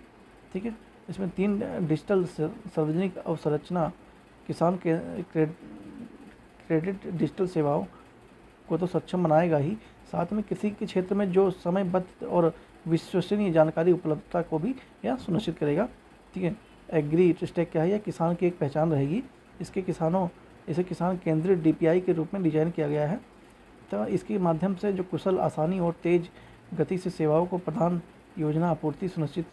A: ठीक है। इसमें 3 डिजिटल सार्वजनिक अवसंरचना किसान के क्रेडिट डिजिटल सेवाओं को तो सक्षम बनाएगा ही, साथ में कृषि के क्षेत्र में जो समयबद्ध और विश्वसनीय जानकारी उपलब्धता को भी यह सुनिश्चित करेगा, ठीक है। एग्री स्टेक क्या है, यह किसान की एक पहचान रहेगी। इसे किसान केंद्रित DPI के रूप में डिजाइन किया गया है, तो इसके माध्यम से जो कुशल, आसानी और तेज गति से सेवाओं को प्रदान योजना आपूर्ति सुनिश्चित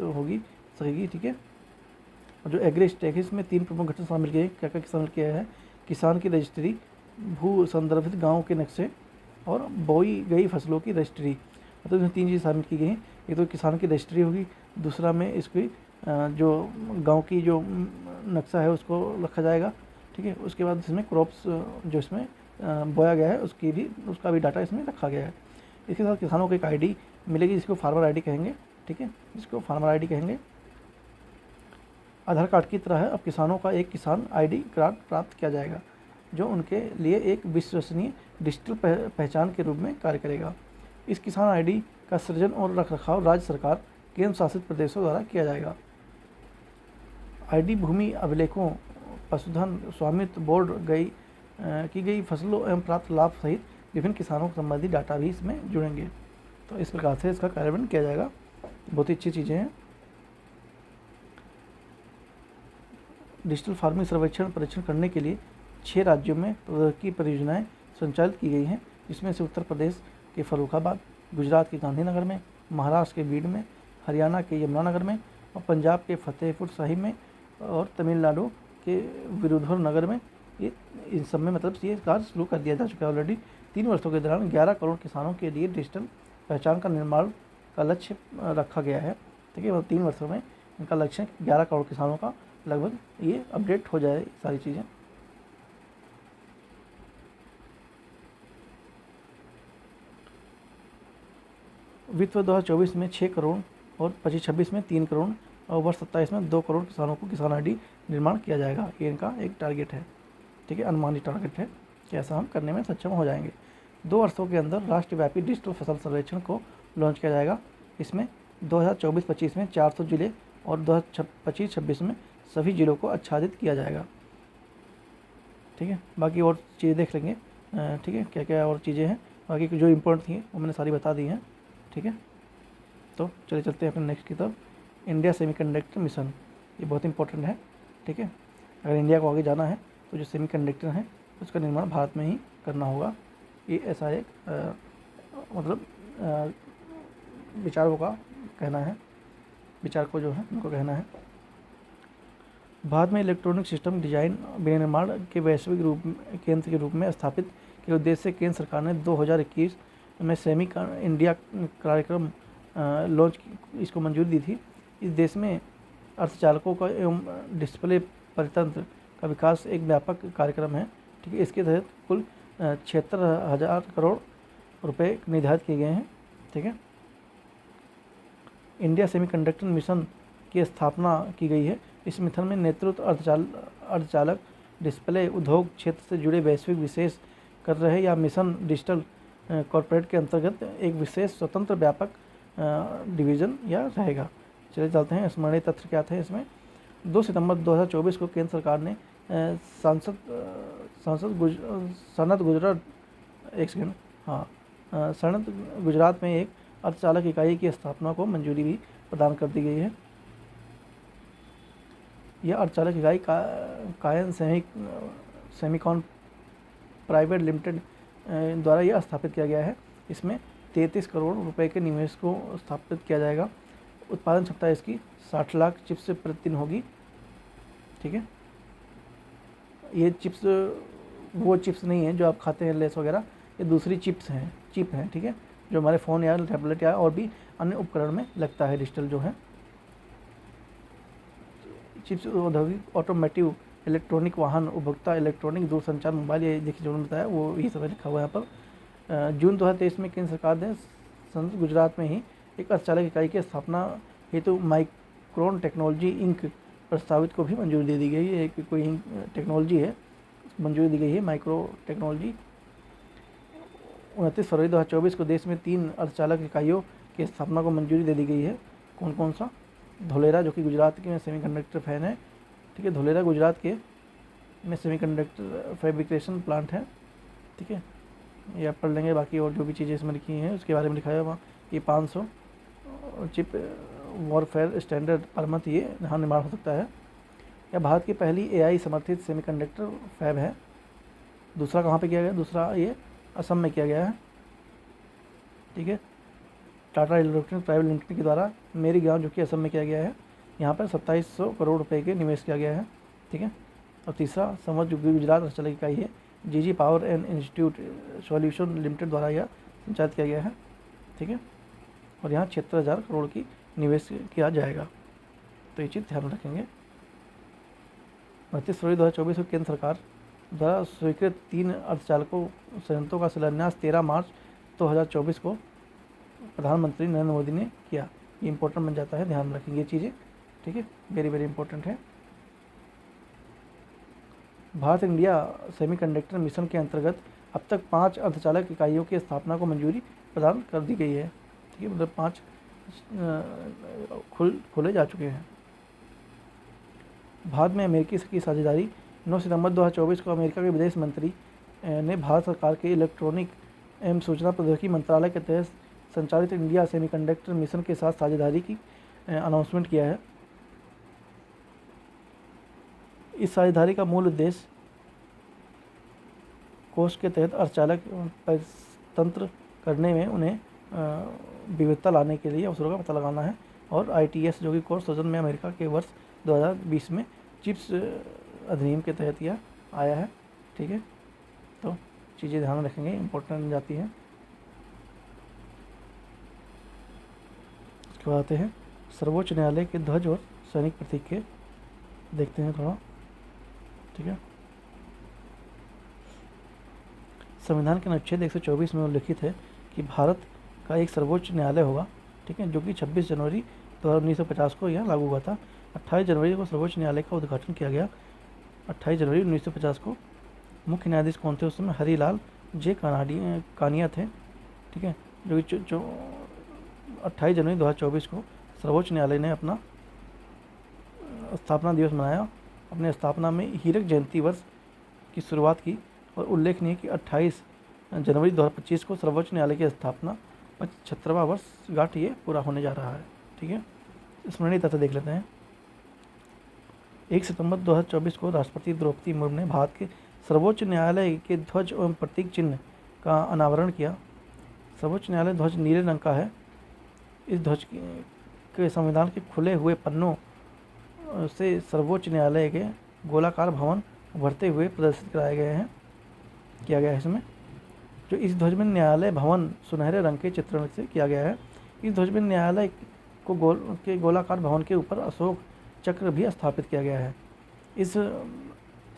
A: सकेगी, ठीक है। और जो एग्री स्टेक है, इसमें 3 प्रमुख घटक शामिल किए। क्या क्या शामिल किया है, किसान की रजिस्ट्री, भू संदर्भित गाँव के नक्शे और बोई गई फसलों की रजिस्ट्री, मतलब इसमें 3 चीज़ शामिल की गई हैं। एक तो किसान की रजिस्ट्री होगी, दूसरा में इसकी जो गांव की जो नक्शा है उसको रखा जाएगा, ठीक है। उसके बाद इसमें क्रॉप्स जो इसमें बोया गया है उसका भी डाटा इसमें रखा गया है। इसके साथ किसानों को एक ID मिलेगी जिसको फार्मर ID कहेंगे, ठीक है, जिसको फार्मर ID कहेंगे। आधार कार्ड की तरह है, अब किसानों का एक किसान ID कार्ड प्राप्त किया जाएगा, जो उनके लिए एक विश्वसनीय डिजिटल पहचान के रूप में कार्य करेगा। इस किसान ID का सृजन और रखरखाव राज्य सरकार, केंद्र शासित प्रदेशों द्वारा किया जाएगा। ID भूमि अभिलेखों, पशुधन स्वामित्व बोर्ड की गई फसलों एवं प्राप्त लाभ सहित विभिन्न किसानों संबंधी डाटा भी इसमें जुड़ेंगे। तो इस प्रकार से इसका कार्यान्वयन किया जाएगा। बहुत ही अच्छी चीज़ें हैं। डिजिटल फार्मिंग सर्वेक्षण परीक्षण करने के लिए 6 राज्यों में प्रौद्योगिकी परियोजनाएं संचालित की गई हैं, जिसमें से उत्तर प्रदेश के फर्रुखाबाद, गुजरात के गांधीनगर में, महाराष्ट्र के बीड में, हरियाणा के यमुनानगर में और पंजाब के फतेहपुर साहिब में और तमिलनाडु के विरुधुर नगर में, ये इन सब में मतलब ये कार्य शुरू कर दिया जा चुका है ऑलरेडी। 3 वर्षों के दौरान 11 करोड़ किसानों के लिए डिजिटल पहचान का निर्माण का लक्ष्य रखा गया है, ठीक है। 3 वर्षों में इनका लक्ष्य 11 करोड़ किसानों का लगभग ये अपडेट हो जाए सारी चीज़ें। वित्त वर्ष 2024 में 6 करोड़ और 25-26 में 3 करोड़ और वर्ष 27 में 2 करोड़ किसानों को किसान ID निर्माण किया जाएगा, ये इनका एक टारगेट है, ठीक है, अनुमानी टारगेट है कि ऐसा हम करने में सक्षम हो जाएंगे। 2 वर्षों के अंदर राष्ट्रव्यापी डिजिटल फसल सर्वेक्षण को लॉन्च किया जाएगा। इसमें 2024-25 में 400 जिले और 2025-26 में सभी जिलों को आच्छादित किया जाएगा। ठीक है, बाकी और चीज़ें देख लेंगे। ठीक है, क्या क्या और चीज़ें हैं, बाकी जो इम्पोर्टेंट थी वो मैंने सारी बता दी हैं। ठीक है, तो चलिए चलते हैं अपने नेक्स्ट की तरफ। इंडिया सेमीकंडक्टर मिशन, ये बहुत इंपॉर्टेंट है। ठीक है, अगर इंडिया को आगे जाना है तो जो सेमीकंडक्टर हैं उसका निर्माण भारत में ही करना होगा। ये ऐसा एक मतलब विचारों का कहना है, विचार को जो है उनको कहना है। भारत में इलेक्ट्रॉनिक सिस्टम डिजाइन विनिर्माण के वैश्विक केंद्र के रूप में स्थापित के उद्देश्य से केंद्र सरकार ने 2021 में सेमी इंडिया कार्यक्रम लॉन्च इसको मंजूरी दी थी। इस देश में अर्धचालकों का एवं डिस्प्ले परितंत्र का विकास एक व्यापक कार्यक्रम है। ठीक है, इसके तहत कुल 76,000 करोड़ रुपए निर्धारित किए गए हैं। ठीक है, इंडिया सेमीकंडक्टर मिशन की स्थापना की गई है। इस मिशन में नेतृत्व अर्धचालक डिस्प्ले उद्योग क्षेत्र से जुड़े वैश्विक विशेष कर रहे या मिशन डिजिटल कॉरपोरेट के अंतर्गत एक विशेष स्वतंत्र व्यापक डिवीज़न या रहेगा। चलिए चलते हैं, स्मरणीय तथ्य क्या थे इसमें। 2 सितंबर 2024 को केंद्र सरकार ने सनत गुजरात में एक अर्धचालक इकाई की स्थापना को मंजूरी भी प्रदान कर दी गई है। यह अर्धचालक इकाई कायन सेमीकॉन प्राइवेट लिमिटेड द्वारा यह स्थापित किया गया है। इसमें 33 करोड़ रुपए के निवेश को स्थापित किया जाएगा। उत्पादन क्षमता इसकी 60 लाख चिप्स प्रतिदिन होगी। ठीक है, ये चिप्स वो चिप्स नहीं है जो आप खाते हैं लेस वगैरह, ये दूसरी चिप हैं। ठीक है, जो हमारे फ़ोन या टैबलेट या और भी अन्य उपकरण में लगता है, डिजिटल जो है चिप्स। औद्योगिक, ऑटोमेटिव, इलेक्ट्रॉनिक वाहन, उपभोक्ता, इलेक्ट्रॉनिक, दूरसंचार, मोबाइल, ये देखिए जो मैंने बताया वो ये सब लिखा हुआ है यहाँ पर। जून 2023 में केंद्र सरकार ने संयुक्त गुजरात में ही एक अर्धचालक इकाई की स्थापना हेतु माइक्रोन टेक्नोलॉजी इंक प्रस्तावित को भी मंजूरी दे दी गई है। एक कोई टेक्नोलॉजी है, मंजूरी दी गई है माइक्रो टेक्नोलॉजी। 29 फरवरी 2024 को देश में 3 अर्धचालक इकाइयों की स्थापना को मंजूरी दे दी गई है। कौन कौन सा? धोलेरा, जो कि गुजरात के में सेमीकंडक्टर फैन है। ठीक है, धोलेरा गुजरात के में सेमीकंडक्टर फैब्रिकेशन प्लांट है। ठीक है, ये आप पढ़ लेंगे। बाकी और जो भी चीज़ें इसमें लिखी हैं उसके बारे में लिखा है वहाँ। ये 500 chip warfare standard per month ये यहाँ निर्माण हो सकता है। यह भारत की पहली AI समर्थित सेमीकंडक्टर फैब है। दूसरा कहाँ पे किया गया? दूसरा ये असम में किया गया है। ठीक है, टाटा इलेक्ट्रॉनिक्स प्राइवेट लिमिटेड के द्वारा मेरी गाँव, जो कि असम में किया गया है। यहाँ पर 2700 करोड़ रुपए के निवेश किया गया है। ठीक है, और तीसरा समझ गुजरात अर्धचालक इकाई है, GG power and institute solution limited द्वारा यह संचालित किया गया है। ठीक है, और यहाँ 76,000 करोड़ की निवेश किया जाएगा। तो ये चीज़ ध्यान रखेंगे। 29 फरवरी 2024 को केंद्र सरकार द्वारा स्वीकृत 3 अर्धचालकों संयंत्रों का शिलान्यास 13 मार्च 2024 को प्रधानमंत्री नरेंद्र मोदी ने किया। ये इंपॉर्टेंट बन जाता है, ध्यान रखेंगे ये चीज़ें। ठीक है, वेरी वेरी इंपॉर्टेंट है। भारत इंडिया सेमीकंडक्टर मिशन के अंतर्गत अब तक 5 अर्धचालक इकाइयों की स्थापना को मंजूरी प्रदान कर दी गई है। ठीक है, मतलब 5 खोले जा चुके हैं। भारत में अमेरिकी की साझेदारी। 9 सितंबर 2024 को अमेरिका के विदेश मंत्री ने भारत सरकार के इलेक्ट्रॉनिक एवं सूचना प्रौद्योगिकी मंत्रालय के तहत संचालित इंडिया सेमीकंडक्टर मिशन के साथ साझेदारी की अनाउंसमेंट किया है। इस साझेदारी का मूल उद्देश्य कोष के तहत अर्धचालक तंत्र करने में उन्हें विविधता लाने के लिए अवसरों का पता लगाना है। और ITS, जो कि कोर्स सदन में अमेरिका के वर्ष 2020 में चिप्स अधिनियम के तहत यह आया है। ठीक है, तो चीज़ें ध्यान रखेंगे, इंपॉर्टेंट जाती हैं। उसके बाद आते हैं सर्वोच्च न्यायालय के ध्वज और सैनिक प्रतीक के, देखते हैं थोड़ा। ठीक है, संविधान के अनुच्छेद 124 में उल्लिखित है कि भारत का एक सर्वोच्च न्यायालय होगा। ठीक है, जो कि 26 जनवरी 1950 को यह लागू हुआ था। 28 जनवरी को सर्वोच्च न्यायालय का उद्घाटन किया गया। 28 जनवरी 1950 को मुख्य न्यायाधीश कौन थे उस समय? हरिलाल जे कानिया थे, ठीक है, जो कि 28 जनवरी 2024 को सर्वोच्च न्यायालय ने अपना स्थापना दिवस मनाया। अपने स्थापना में हीरक जयंती वर्ष की शुरुआत की और उल्लेखनीय कि 28 जनवरी 2025 को सर्वोच्च न्यायालय की स्थापना 75वां वर्षगांठ ये पूरा होने जा रहा है, ठीक है। स्मरणीय तथ्य देख लेते हैं। 1 सितंबर 2024 को राष्ट्रपति द्रौपदी मुर्मू ने भारत के सर्वोच्च न्यायालय के ध्वज एवं प्रतीक चिन्ह का अनावरण किया। सर्वोच्च न्यायालय ध्वज नीले रंग का है। इस ध्वज के संविधान के खुले हुए पन्नों से सर्वोच्च न्यायालय के गोलाकार भवन उभरते हुए प्रदर्शित किया गया है इसमें। जो इस ध्वज में न्यायालय भवन सुनहरे रंग के चित्रण से किया गया है। इस ध्वज में न्यायालय को गोलाकार भवन के ऊपर अशोक चक्र भी स्थापित किया गया है। इस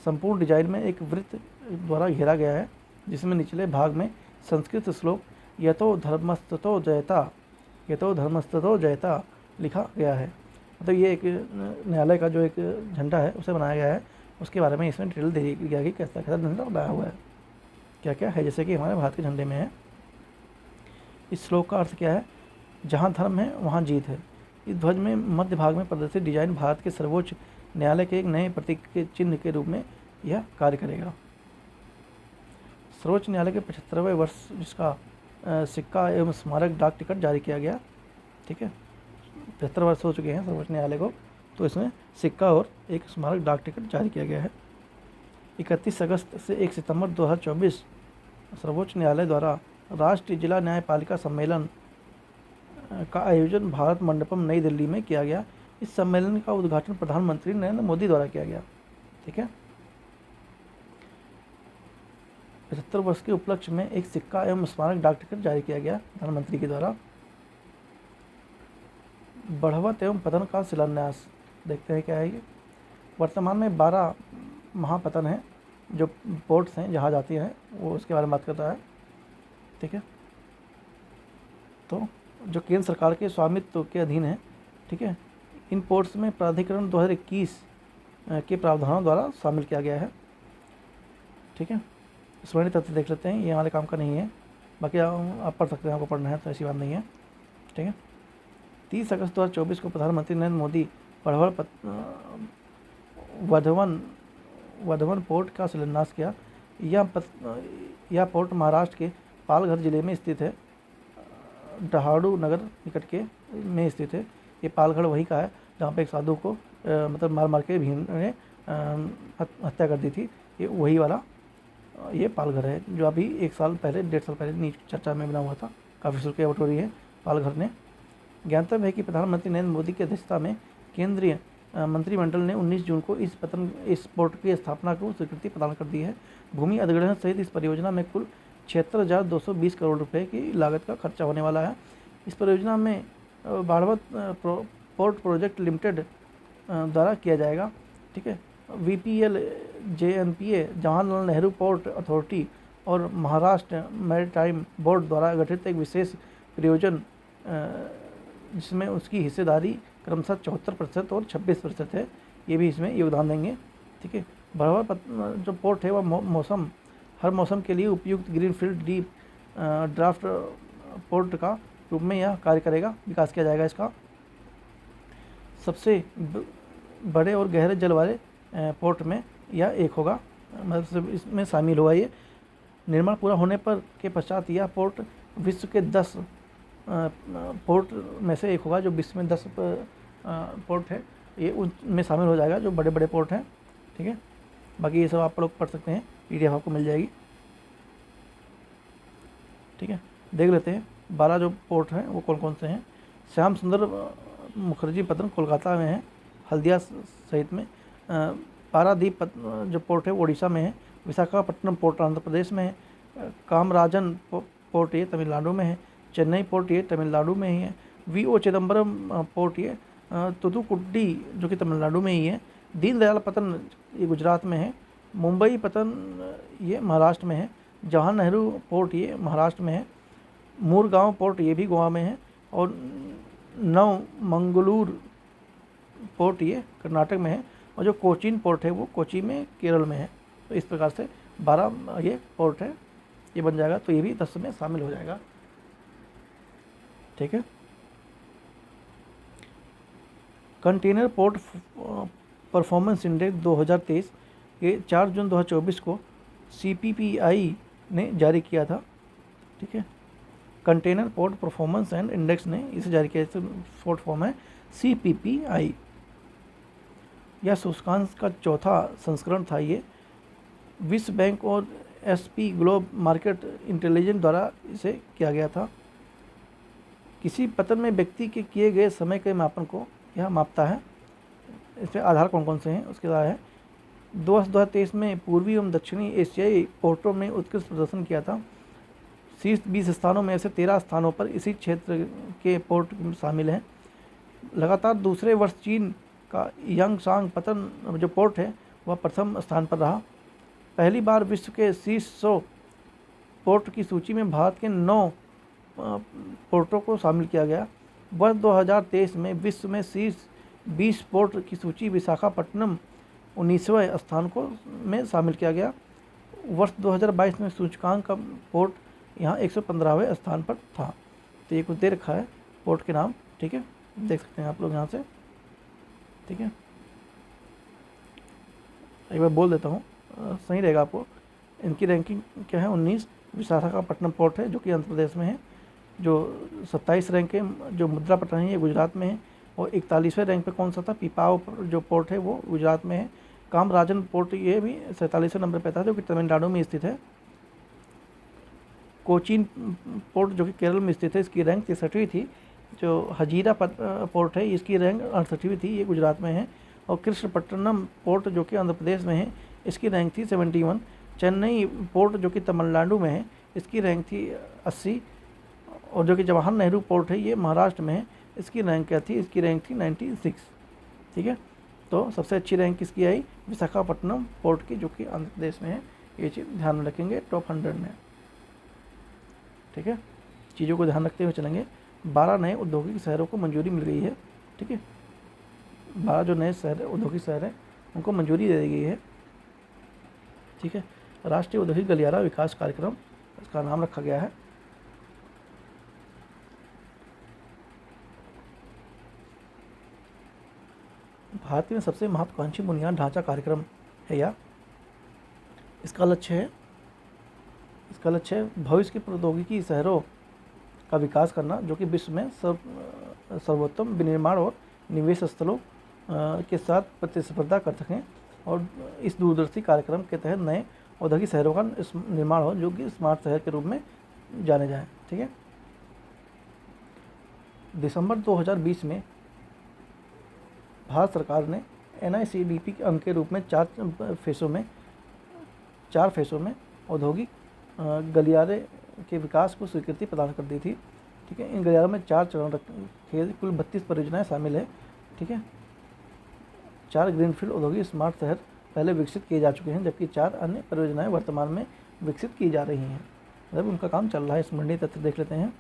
A: संपूर्ण डिजाइन में एक वृत्त द्वारा घेरा गया है, जिसमें निचले भाग में संस्कृत श्लोक यतो धर्मस्ततो जयता लिखा गया है। मतलब ये एक न्यायालय का जो एक झंडा है उसे बनाया गया है, उसके बारे में इसमें डिटेल दे दिया गया कि कैसा कैसा झंडा बनाया हुआ है, क्या क्या है, जैसे कि हमारे भारत के झंडे में है। इस श्लोक का अर्थ क्या है? जहाँ धर्म है वहाँ जीत है। इस ध्वज में मध्य भाग में प्रदर्शित डिजाइन भारत के सर्वोच्च न्यायालय के एक नए प्रतीक के चिन्ह के रूप में यह कार्य करेगा। सर्वोच्च न्यायालय के 75वें वर्ष जिसका सिक्का एवं स्मारक डाक टिकट जारी किया गया, ठीक है। 75 वर्ष हो चुके हैं सर्वोच्च न्यायालय को, तो इसमें सिक्का और एक स्मारक डाक टिकट जारी किया गया है। 31 अगस्त से 1 सितंबर 2024 सर्वोच्च न्यायालय द्वारा राष्ट्रीय जिला न्यायपालिका सम्मेलन का आयोजन भारत मंडपम नई दिल्ली में किया गया। इस सम्मेलन का उद्घाटन प्रधानमंत्री नरेंद्र मोदी द्वारा किया गया, ठीक है। 75 वर्ष के उपलक्ष्य में एक सिक्का एवं स्मारक डाक टिकट जारी किया गया प्रधानमंत्री के द्वारा। बढ़वत एवं पतन का शिलान्यास देखते हैं क्या है ये। वर्तमान में 12 महापतन हैं, जो पोर्ट्स हैं, जहाज आती हैं, वो उसके बारे में बात करता है, ठीक है। तो जो केंद्र सरकार के स्वामित्व के अधीन है, ठीक है, इन पोर्ट्स में प्राधिकरण 2021 के प्रावधानों द्वारा शामिल किया गया है, ठीक है। स्मरणीय तथ्य देख लेते हैं, ये हमारे काम का नहीं है, बाकी आप पढ़ सकते हैं, आपको पढ़ना है तो ऐसी बात नहीं है, ठीक है। 30 अगस्त 2024 को प्रधानमंत्री नरेंद्र मोदी पढ़वल वधवन पोर्ट का शिलान्यास किया। यह पोर्ट महाराष्ट्र के पालघर जिले में स्थित है, डहाणू नगर निकट के में स्थित है। ये पालघर वही का है जहाँ पे एक साधु को मतलब मार के भीम ने हत्या कर दी थी। ये वही वाला ये पालघर है, जो अभी 1 साल पहले 1.5 साल पहले नीच चर्चा में बना हुआ था। काफ़ी सुर्खियाँ बटोरी है पालघर ने। ज्ञातव्य है कि प्रधानमंत्री नरेंद्र मोदी की अध्यक्षता में केंद्रीय मंत्रिमंडल ने 19 जून को इस पोर्ट की स्थापना को स्वीकृति प्रदान कर दी है। भूमि अधिग्रहण सहित इस परियोजना में कुल 76,220 करोड़ रुपए की लागत का खर्चा होने वाला है। इस परियोजना में बाड़वत पोर्ट प्रोजेक्ट लिमिटेड द्वारा किया जाएगा, ठीक है। VPL JNPA Jawaharlal Nehru port authority और महाराष्ट्र मैरीटाइम बोर्ड द्वारा गठित एक विशेष परियोजना जिसमें उसकी हिस्सेदारी क्रमशः 74% और 26% है, ये भी इसमें योगदान देंगे, ठीक है। बढ़वा जो पोर्ट है वह हर मौसम के लिए उपयुक्त ग्रीनफील्ड डीप ड्राफ्ट पोर्ट का रूप में यह कार्य करेगा, विकास किया जाएगा इसका। सबसे बड़े और गहरे जल वाले पोर्ट में यह एक होगा, मतलब इसमें शामिल होगा। ये निर्माण पूरा होने के पश्चात यह पोर्ट विश्व के 10 पोर्ट में से एक होगा। जो विश्व में 10 पोर्ट है ये उनमें शामिल हो जाएगा, जो बड़े बड़े पोर्ट हैं, ठीक है। बाकी ये सब आप लोग पढ़ सकते हैं, PDF आपको मिल जाएगी, ठीक है। देख लेते हैं 12 जो पोर्ट हैं वो कौन कौन से हैं। श्याम सुंदर मुखर्जी पत्तन कोलकाता में है, हल्दिया सहित में। पारादीप जो पोर्ट है वो उड़ीसा में है। विशाखापट्टनम पोर्ट आंध्र प्रदेश में है। कामराजन पोर्ट ये तमिलनाडु में है। चेन्नई पोर्ट ये तमिलनाडु में ही है। VO चिदम्बरम पोर्ट ये तुतुकुडी जो कि तमिलनाडु में ही है। दीनदयाल पतन ये गुजरात में है। मुंबई पतन ये महाराष्ट्र में है। जवाहर नेहरू पोर्ट ये महाराष्ट्र में है। मूरगांव पोर्ट ये भी गोवा में है। और नवमंगलूर पोर्ट ये कर्नाटक में है। और जो कोचीन पोर्ट है वो कोची में केरल में है। तो इस प्रकार से 12 ये पोर्ट है, ये बन जाएगा, तो ये भी 10 में शामिल हो जाएगा। ठीक है। कंटेनर पोर्ट परफॉर्मेंस इंडेक्स 2023 ये 4 जून 2024 को CPPI ने जारी किया था। ठीक है। Container port performance and index ने इसे जारी किया, इसे शॉर्ट फॉर्म है CPPI। यह सूचकांक का चौथा संस्करण था। ये विश्व बैंक और SP ग्लोब मार्केट इंटेलिजेंस द्वारा इसे किया गया था। किसी पतन में व्यक्ति के किए गए समय के मापन को यह मापता है। इसमें आधार कौन कौन से हैं उसके द्वारा है। 2023 में पूर्वी एवं दक्षिणी एशियाई पोर्टों में उत्कृष्ट प्रदर्शन किया था। शीर्ष 20 स्थानों में से 13 स्थानों पर इसी क्षेत्र के पोर्ट शामिल हैं। लगातार दूसरे वर्ष चीन का यांगसांग पतन जो पोर्ट है वह प्रथम स्थान पर रहा। पहली बार विश्व के शीर्ष 100 पोर्ट की सूची में भारत के 9 पोर्टों को शामिल किया गया। वर्ष 2023 में विश्व में शीर्ष 20 पोर्ट की सूची विशाखापट्टनम 19वें स्थान को में शामिल किया गया। वर्ष 2022 में सूचकांक का पोर्ट यहाँ 115वें स्थान पर था। तो ये कुछ दे रखा है पोर्ट के नाम। ठीक है, देख सकते हैं आप लोग यहाँ से। ठीक है, एक बार बोल देता हूँ, सही रहेगा आपको। इनकी रैंकिंग क्या है? 19 विशाखापट्टनम पोर्ट है जो कि आंध्र प्रदेश में है। जो 27 रैंक है जो मुद्रापट्टनम है ये गुजरात में है। और 41वें रैंक पे कौन सा था? पीपाओ जो पोर्ट है वो गुजरात में है। कामराजन पोर्ट ये भी 47वें नंबर पे था जो कि तमिलनाडु में स्थित है। कोचीन पोर्ट जो कि केरल में स्थित है, इसकी रैंक 63वीं थी। जो हजीरा पोर्ट है इसकी रैंक 68वीं थी, ये गुजरात में है। और कृष्णपट्टनम पोर्ट जो कि आंध्र प्रदेश में है इसकी रैंक थी 71। चेन्नई पोर्ट जो कि तमिलनाडु में है इसकी रैंक थी 80। और जो कि जवाहर नेहरू पोर्ट है ये महाराष्ट्र में है, इसकी रैंक क्या थी? इसकी रैंक थी 96। ठीक है, तो सबसे अच्छी रैंक किसकी आई? विशाखापट्टनम पोर्ट की जो कि आंध्र प्रदेश में है। ये चीज़ ध्यान में रखेंगे टॉप 100 में। ठीक है, चीज़ों को ध्यान रखते हुए चलेंगे। 12 नए औद्योगिक शहरों को मंजूरी मिल गई है। ठीक है, 12 जो नए शहर औद्योगिक शहर हैं उनको मंजूरी दे दी गई है। ठीक है, राष्ट्रीय औद्योगिक गलियारा विकास कार्यक्रम इसका नाम रखा गया है। भारत में सबसे महत्वाकांक्षी बुनियाद ढांचा कार्यक्रम है यह। इसका लक्ष्य है भविष्य की प्रौद्योगिकी शहरों का विकास करना जो कि विश्व में सर्वोत्तम विनिर्माण और निवेश स्थलों के साथ प्रतिस्पर्धा कर सकें। और इस दूरदर्शी कार्यक्रम के तहत नए औद्योगिक शहरों का निर्माण हो जो कि स्मार्ट शहर के रूप में जाने जाएं। ठीक है, दिसंबर 2020 में भारत सरकार ने NICDP के अंग के रूप में 4 फेसों में औद्योगिक गलियारे के विकास को स्वीकृति प्रदान कर दी थी। ठीक है, इन गलियारों में 4 चरण रखे, कुल 32 परियोजनाएं शामिल है। ठीक है, 4 ग्रीनफील्ड औद्योगिक स्मार्ट शहर पहले विकसित किए जा चुके हैं जबकि 4 अन्य परियोजनाएं वर्तमान में विकसित की जा रही हैं, मतलब उनका काम चल रहा है। स्मरणीय तथ्य देख लेते हैं।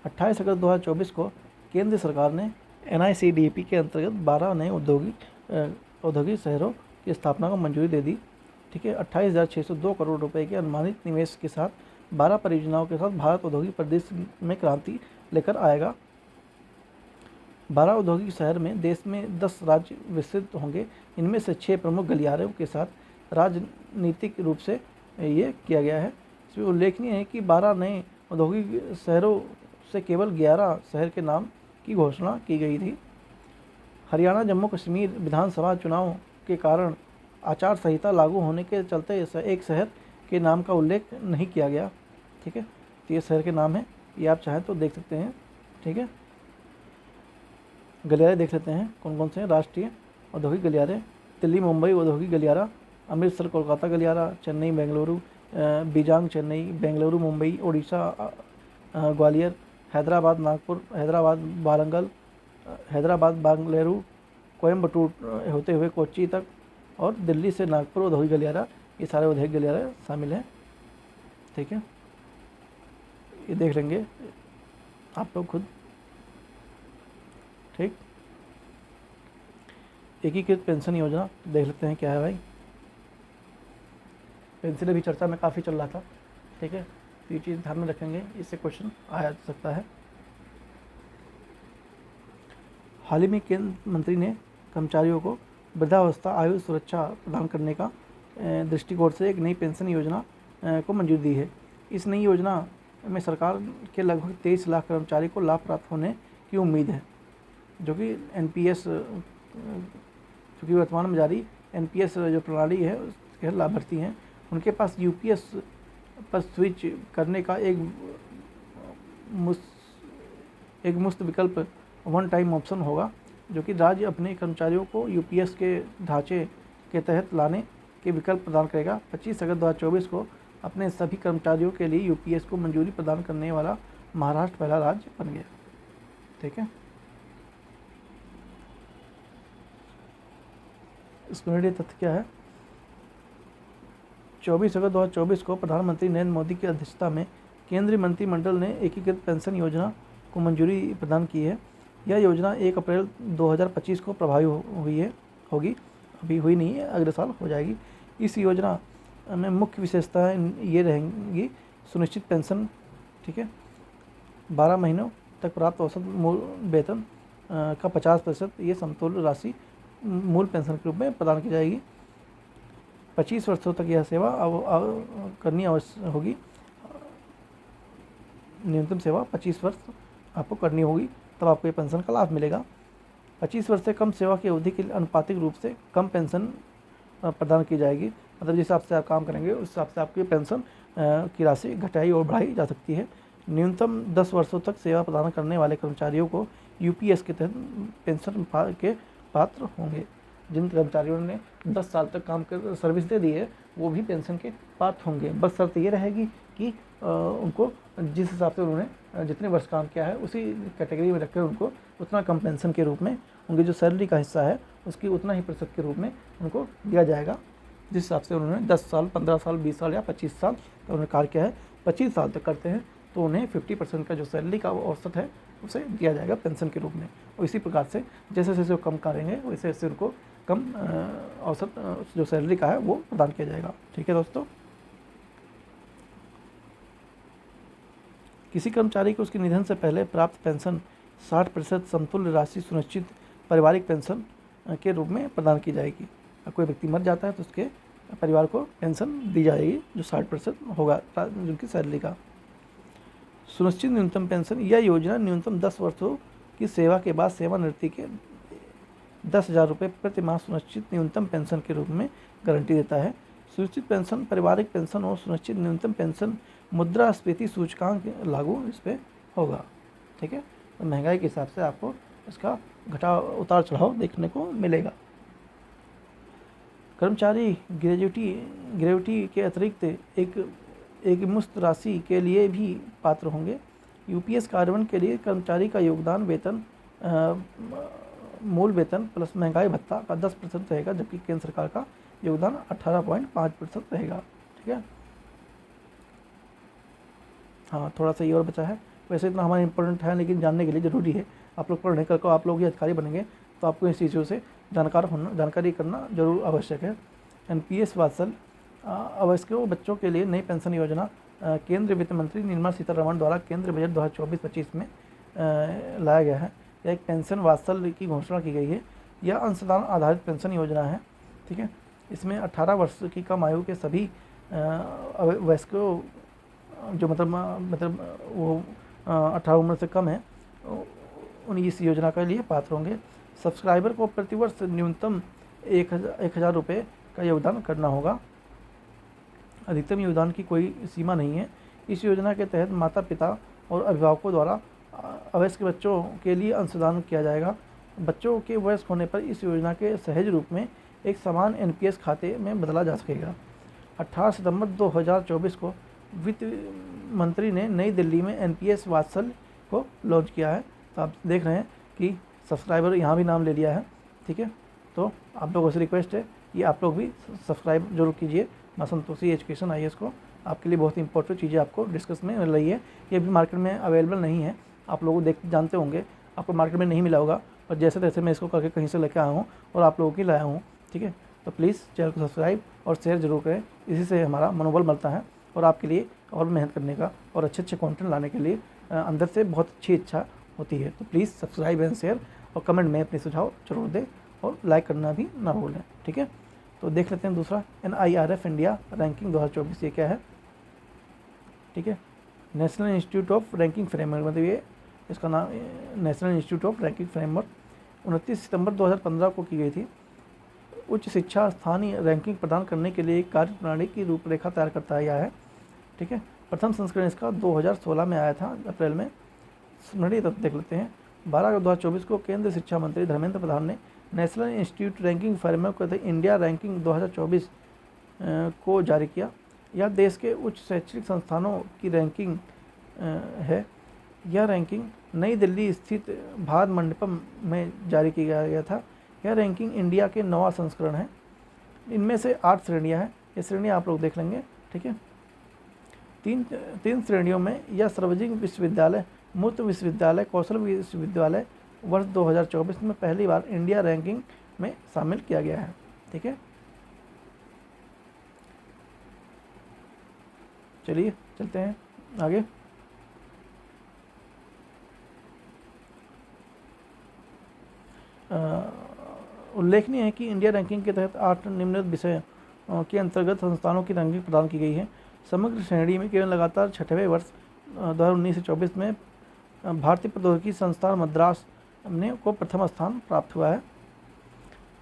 A: 28 अगस्त 2024 को केंद्र सरकार ने NICDP के अंतर्गत 12 नए औद्योगिक शहरों की स्थापना को मंजूरी दे दी। ठीक है, 28,602 करोड़ रुपए के अनुमानित निवेश के साथ 12 परियोजनाओं के साथ भारत औद्योगिक परिदृश्य में क्रांति लेकर आएगा। 12 औद्योगिक शहर में देश में 10 राज्य विस्तृत होंगे। इनमें से 6 प्रमुख गलियारों के साथ राजनीतिक रूप से ये किया गया है। इसमें उल्लेखनीय है कि 12 नए औद्योगिक शहरों से केवल 11 शहर के नाम की घोषणा की गई थी। हरियाणा जम्मू कश्मीर विधानसभा चुनाव के कारण आचार संहिता लागू होने के चलते एक शहर के नाम का उल्लेख नहीं किया गया। ठीक है, तो ये शहर के नाम है, ये आप चाहें तो देख सकते हैं। ठीक है, गलियारे देख लेते हैं कौन कौन से हैं। राष्ट्रीय औद्योगिक गलियारे, दिल्ली मुंबई औद्योगिक गलियारा, अमृतसर कोलकाता गलियारा, चेन्नई बेंगलुरु, बीजांग चेन्नई, बेंगलुरु मुंबई, उड़ीसा ग्वालियर, हैदराबाद नागपुर, हैदराबाद वारंगल, हैदराबाद बेंगलुरु, कोयम्बटूर होते हुए कोच्चि तक, और दिल्ली से नागपुर औद्योगिक गलियारा, ये सारे औद्योगिक गलियारा शामिल हैं। ठीक है, ये देख लेंगे आप लोग खुद। ठीक, एकीकृत पेंशन योजना देख लेते हैं क्या है भाई। पेंसिलें भी चर्चा में काफ़ी चल रहा था, ठीक है। तो ये चीज़ ध्यान में रखेंगे, इससे क्वेश्चन आया जा सकता है। हाल ही में केंद्र मंत्री ने कर्मचारियों को वृद्धावस्था आयु सुरक्षा प्रदान करने का दृष्टिकोण से एक नई पेंशन योजना को मंजूरी दी है। इस नई योजना में सरकार के लगभग 23 लाख कर्मचारी को लाभ प्राप्त होने की उम्मीद है, जो कि एनपीएस चूँकि वर्तमान में जारी एनपीएस जो प्रणाली है उसके लाभार्थी हैं, उनके पास यूपीएस पर स्विच करने का एक मुफ्त विकल्प वन टाइम ऑप्शन होगा, जो कि राज्य अपने कर्मचारियों को यूपीएस के ढांचे के तहत लाने के विकल्प प्रदान करेगा। 25 अगस्त 2024 को अपने सभी कर्मचारियों के लिए यूपीएस को मंजूरी प्रदान करने वाला महाराष्ट्र पहला राज्य बन गया, ठीक है। इसमें तथ्य क्या है? 24 अगस्त 2024 को प्रधानमंत्री नरेंद्र मोदी की अध्यक्षता में केंद्रीय मंत्रिमंडल ने एकीकृत पेंशन योजना को मंजूरी प्रदान की है। यह योजना 1 अप्रैल 2025 को प्रभावी होगी, अभी हुई नहीं है, अगले साल हो जाएगी। इस योजना में मुख्य विशेषताएं ये रहेंगी: सुनिश्चित पेंशन, ठीक है, 12 महीनों तक प्राप्त औसत मूल वेतन का 50% ये समतुल्य राशि मूल पेंशन के रूप में प्रदान की जाएगी। 25 वर्षों तक यह सेवा करनी आवश्यक होगी। न्यूनतम सेवा 25 वर्ष आपको करनी होगी, तब आपको ये पेंशन का लाभ मिलेगा। 25 वर्ष से कम सेवा की अवधि के लिए अनुपातिक रूप से कम पेंशन प्रदान की जाएगी। मतलब जिस हिसाब से आप काम करेंगे उस हिसाब से आपकी पेंशन की राशि घटाई और बढ़ाई जा सकती है। न्यूनतम 10 वर्षों तक सेवा प्रदान करने वाले कर्मचारियों को यूपीएस के तहत पेंशन के पात्र होंगे। जिन कर्मचारियों ने 10 साल तक काम कर सर्विस दे दी है वो भी पेंशन के पात्र होंगे। बस शर्त ये रहेगी कि उनको जिस हिसाब से उन्होंने जितने वर्ष काम किया है उसी कैटेगरी में रखकर उनको उतना कम पेंशन के रूप में उनकी जो सैलरी का हिस्सा है उसकी उतना ही प्रतिशत के रूप में उनको दिया जाएगा, जिस हिसाब से उन्होंने 10 साल, 15 साल, 20 साल या 25 साल का उन्होंने कार्य किया है। 25 साल तक करते हैं तो उन्हें 50% का जो सैलरी का औसत है उसे दिया जाएगा पेंशन के रूप में। और इसी प्रकार से जैसे जैसे वो कम करेंगे वैसे वैसे उनको कम औसत जो सैलरी का है वो प्रदान किया जाएगा, ठीक है दोस्तों। किसी कर्मचारी को उसके निधन से पहले प्राप्त पेंशन 60% समतुल्य राशि सुनिश्चित पारिवारिक पेंशन के रूप में प्रदान की जाएगी। कोई व्यक्ति मर जाता है तो उसके परिवार को पेंशन दी जाएगी जो 60% होगा उनकी सैलरी का। सुनिश्चित न्यूनतम पेंशन, यह योजना न्यूनतम 10 वर्षों की सेवा के बाद सेवानिवृत्ति के 10,000 रुपये प्रति माह सुनिश्चित न्यूनतम पेंशन के रूप में गारंटी देता है। सुनिश्चित पेंशन, पारिवारिक पेंशन और सुनिश्चित न्यूनतम पेंशन मुद्रास्फीति सूचकांक लागू इस पर होगा, ठीक है। तो महंगाई के हिसाब से आपको इसका उतार चढ़ाव देखने को मिलेगा। कर्मचारी ग्रेजुटी के अतिरिक्त एक मुश्त राशि के लिए भी पात्र होंगे। यूपीएस कार्यान्वयन के लिए कर्मचारी का योगदान वेतन मूल वेतन प्लस महंगाई भत्ता का 10% रहेगा, जबकि केंद्र सरकार का योगदान 18.5% रहेगा, ठीक है। हाँ, थोड़ा सा ये और बचा है, वैसे इतना हमारा इंपॉर्टेंट है लेकिन जानने के लिए ज़रूरी है। आप लोग पढ़ने कर आप लोग ही अधिकारी बनेंगे तो आपको इस चीज़ों से जानकारी करना जरूर आवश्यक है। एनपीएस वात्सल अवयस्कों बच्चों के लिए नई पेंशन योजना केंद्रीय वित्त मंत्री निर्मला सीतारमण द्वारा केंद्रीय बजट 2024-25 में लाया गया है। यह एक पेंशन वात्सल की घोषणा की गई है। यह अंशदान आधारित पेंशन योजना है, ठीक है। इसमें 18 वर्ष की कम आयु के सभी वयस्कों जो मतलब वो 18 उम्र से कम है उन इस योजना के लिए पात्र होंगे। सब्सक्राइबर को प्रतिवर्ष न्यूनतम 1,000 रुपये का योगदान करना होगा। अधिकतम योगदान की कोई सीमा नहीं है। इस योजना के तहत माता पिता और अभिभावकों द्वारा अवयस्क बच्चों के लिए अंशदान किया जाएगा। बच्चों के वयस्क होने पर इस योजना के सहज रूप में एक समान एनपीएस खाते में बदला जा सकेगा। 18 सितंबर 2024 को वित्त मंत्री ने नई दिल्ली में एनपीएस वात्सल को लॉन्च किया है। तो आप देख रहे हैं कि सब्सक्राइबर यहाँ भी नाम ले लिया है, ठीक है। तो आप लोगों से रिक्वेस्ट है कि आप लोग भी सब्सक्राइब जरूर कीजिए माँ संतोषी एजुकेशन IAS को। आपके लिए बहुत इंपॉर्टेंट चीज़ें आपको डिस्कस में मिल रही है। ये भी मार्केट में अवेलेबल नहीं है, आप लोग जानते होंगे, आपको मार्केट में नहीं मिला होगा, और जैसे तैसे मैं इसको करके कहीं से लेकर आया हूँ और आप लोगों की लाया हूँ, ठीक है। तो प्लीज़ चैनल को सब्सक्राइब और शेयर जरूर करें, इसी से हमारा मनोबल बढ़ता है और आपके लिए और भी मेहनत करने का और अच्छे अच्छे कंटेंट लाने के लिए अंदर से बहुत अच्छी इच्छा होती है। तो प्लीज़ सब्सक्राइब एंड शेयर और कमेंट में अपने सुझाव जरूर दें और लाइक करना भी ना भूलें, ठीक है। तो देख लेते हैं दूसरा NIRF इंडिया रैंकिंग 2024, ये क्या है, ठीक है। National institute of ranking framework, मतलब ये इसका नाम national institute of ranking framework 29 सितंबर 2015 को की गई थी। उच्च शिक्षा स्थानीय रैंकिंग प्रदान करने के लिए एक कार्य प्रणाली की रूपरेखा तैयार करता है, ठीक है। प्रथम संस्करण इसका 2016 में आया था, अप्रैल में। सुनहरी तथ्य देख लेते हैं। 12 अगस्त 2024 को केंद्रीय शिक्षा मंत्री धर्मेंद्र प्रधान ने national institute ranking framework India ranking 2024 को जारी किया। यह देश के उच्च शैक्षणिक संस्थानों की रैंकिंग है। यह रैंकिंग नई दिल्ली स्थित भारत मंडपम में जारी किया गया था। यह रैंकिंग इंडिया के 9वां संस्करण है। इनमें से 8 श्रेणियां हैं। ये श्रेणियां आप लोग देख लेंगे, ठीक है। तीन श्रेणियों में यह सार्वजनिक विश्वविद्यालय, मुक्त विश्वविद्यालय, कौशल विश्वविद्यालय वर्ष 2024 में पहली बार इंडिया रैंकिंग में शामिल किया गया है, ठीक है। चलिए चलते हैं आगे। उल्लेखनीय है कि इंडिया रैंकिंग के तहत 8 निम्नलिखित विषयों के अंतर्गत संस्थानों की रैंकिंग प्रदान की गई है। समग्र श्रेणी में केवल लगातार 6वें वर्ष 2019 से 24 में भारतीय प्रौद्योगिकी संस्थान मद्रास को प्रथम स्थान प्राप्त हुआ है।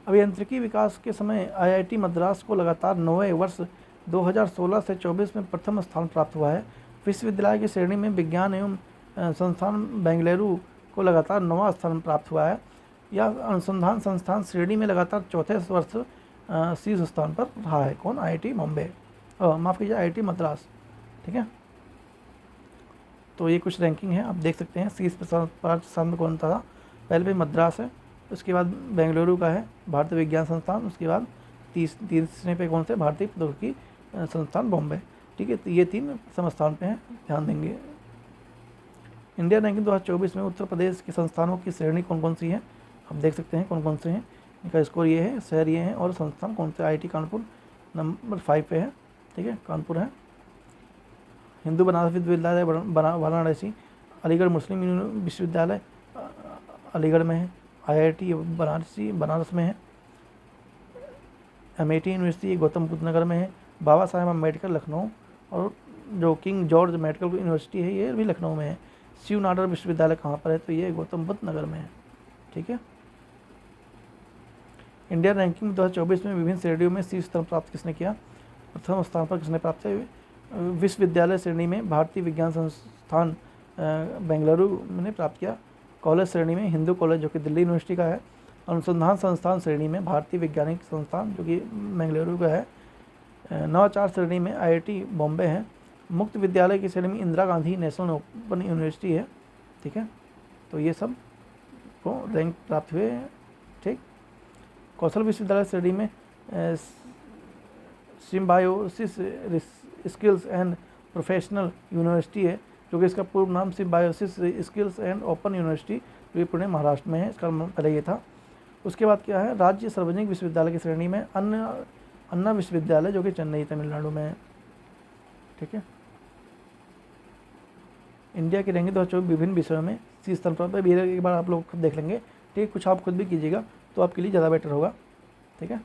A: अभियांत्रिकी विकास के समय IIT मद्रास को लगातार 9वें वर्ष 2016 से 24 में प्रथम स्थान प्राप्त हुआ है। विश्वविद्यालय की श्रेणी में विज्ञान एवं संस्थान बेंगलुरु को लगातार 9वां स्थान प्राप्त हुआ है। यह अनुसंधान संस्थान श्रेणी में लगातार चौथे वर्ष शीर्ष स्थान पर रहा है। कौन? IIT बॉम्बे, माफ़ कीजिए IIT मद्रास, ठीक है। तो ये कुछ रैंकिंग है, आप देख सकते हैं। शीर्ष स्थान में कौन था? पहले पे मद्रास है, उसके बाद बेंगलुरु का है भारतीय विज्ञान संस्थान, उसके बाद तीसरे पे कौन से? भारतीय प्रौद्योगिकी संस्थान बॉम्बे, ठीक है। तो ये 3 प्रथम स्थान पे हैं, ध्यान देंगे। इंडिया रैंकिंग 2024 में उत्तर प्रदेश के संस्थानों की श्रेणी कौन कौन सी है, आप देख सकते हैं कौन कौन से हैं। इनका स्कोर ये है, शहर ये हैं और संस्थान कौन से? IIT कानपुर नंबर 5 पे है, ठीक है, कानपुर है। हिंदू बनारस विश्वविद्यालय वाराणसी, अलीगढ़ मुस्लिम विश्वविद्यालय अलीगढ़ में है, IIT बनारस में है, MIT यूनिवर्सिटी गौतम बुद्ध नगर में है, बाबा साहेब अम्बेडकर लखनऊ, और जो किंग जॉर्ज मेडिकल यूनिवर्सिटी है ये भी लखनऊ में है। शिव नाडर विश्वविद्यालय कहाँ पर है? तो ये गौतम बुद्ध नगर में है, ठीक है। इंडिया रैंकिंग 2024 में विभिन्न श्रेणियों में शीर्ष स्थान प्राप्त किसने किया? प्रथम स्थान पर किसने प्राप्त है? विश्वविद्यालय श्रेणी में भारतीय विज्ञान संस्थान बेंगलुरु ने प्राप्त किया। कॉलेज श्रेणी में हिंदू कॉलेज जो कि दिल्ली यूनिवर्सिटी का है। अनुसंधान संस्थान श्रेणी में भारतीय वैज्ञानिक संस्थान जो कि बेंगलुरु का है। नवाचार श्रेणी में IIT बॉम्बे है। मुक्त विद्यालय की श्रेणी में Indira Gandhi national open university है, ठीक है। तो ये सब को रैंक प्राप्त हुए हैं, ठीक। कौशल विश्वविद्यालय श्रेणी में symbiosis skills and professional university है, जो कि इसका पूर्व नाम symbiosis skills and open university, जो कि पुणे महाराष्ट्र में है, इसका पहले ये था। उसके बाद क्या है? राज्य सार्वजनिक विश्वविद्यालय की श्रेणी में अन्ना विश्वविद्यालय जो कि चेन्नई तमिलनाडु में है, ठीक है। इंडिया की रैंकिंग 2024 विभिन्न विषयों में शीर्ष स्थान पर, एक बार आप लोग खुद देख लेंगे, ठीक। कुछ आप खुद भी कीजिएगा तो आपके लिए ज़्यादा बेटर होगा, ठीक है।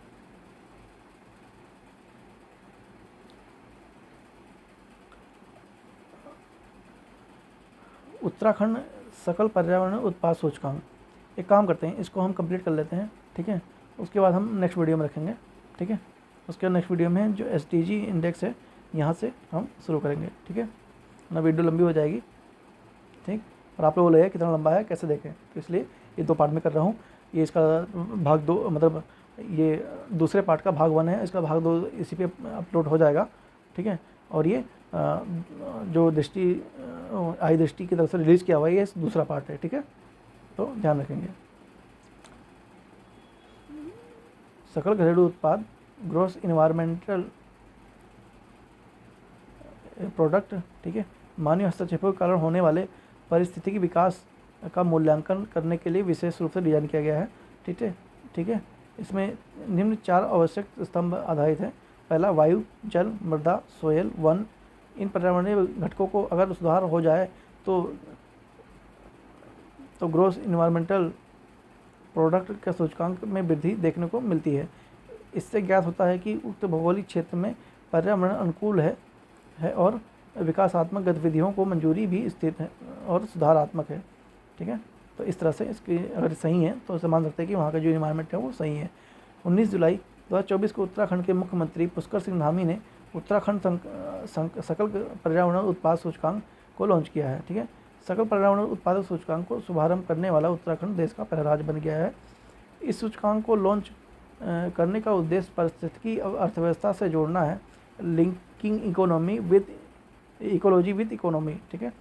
A: उत्तराखंड सकल पर्यावरण उत्पाद सूचकांक, एक काम करते हैं, इसको हम कंप्लीट कर लेते हैं, ठीक है। उसके बाद हम नेक्स्ट वीडियो में रखेंगे, ठीक है। उसके बाद नेक्स्ट वीडियो में जो SDG इंडेक्स है यहाँ से हम शुरू करेंगे, ठीक है ना। वीडियो लंबी हो जाएगी, ठीक। और आप लोग बोलेगा कितना लंबा है, कैसे देखें, तो इसलिए ये 2 पार्ट में कर रहा हूँ। ये इसका भाग 2, मतलब ये दूसरे पार्ट का भाग 1 है, इसका भाग 2 इसी पे अपलोड हो जाएगा, ठीक है। और ये जो आई दृष्टि की तरफ से रिलीज़ किया हुआ है, ये दूसरा पार्ट है, ठीक है। तो ध्यान रखेंगे। सकल घरेलू उत्पाद ग्रॉस इन्वायरमेंटल प्रोडक्ट, ठीक है, मानवीय हस्तक्षेपों के कारण होने वाले परिस्थितिकी विकास का मूल्यांकन करने के लिए विशेष रूप से डिजाइन किया गया है, ठीक है, ठीक है। इसमें निम्न 4 आवश्यक स्तंभ आधारित हैं। पहला, वायु, जल, मृदा, सोयल, वन। इन पर्यावरणीय घटकों को अगर सुधार हो जाए तो ग्रोस इन्वायरमेंटल प्रोडक्ट के सूचकांक में वृद्धि देखने को मिलती है। इससे ज्ञात होता है कि उक्त भौगोलिक क्षेत्र में पर्यावरण अनुकूल है और विकासात्मक गतिविधियों को मंजूरी भी स्थित है और सुधारात्मक है। ठीक है, तो इस तरह से इसकी अगर सही है तो ऐसे मान सकते हैं कि वहाँ का जो इन्वायरमेंट है वो सही है। 19 जुलाई 2024 को उत्तराखंड के मुख्यमंत्री पुष्कर सिंह धामी ने उत्तराखंड सकल पर्यावरण उत्पाद सूचकांक को लॉन्च किया है। ठीक है, सकल पर्यावरण उत्पादक सूचकांक को शुभारंभ करने वाला उत्तराखंड देश का पहला राज्य बन गया है। इस सूचकांक को लॉन्च करने का उद्देश्य पारिस्थितिकी अर्थव्यवस्था से जोड़ना है, linking economy with ecology with economy. ठीक है,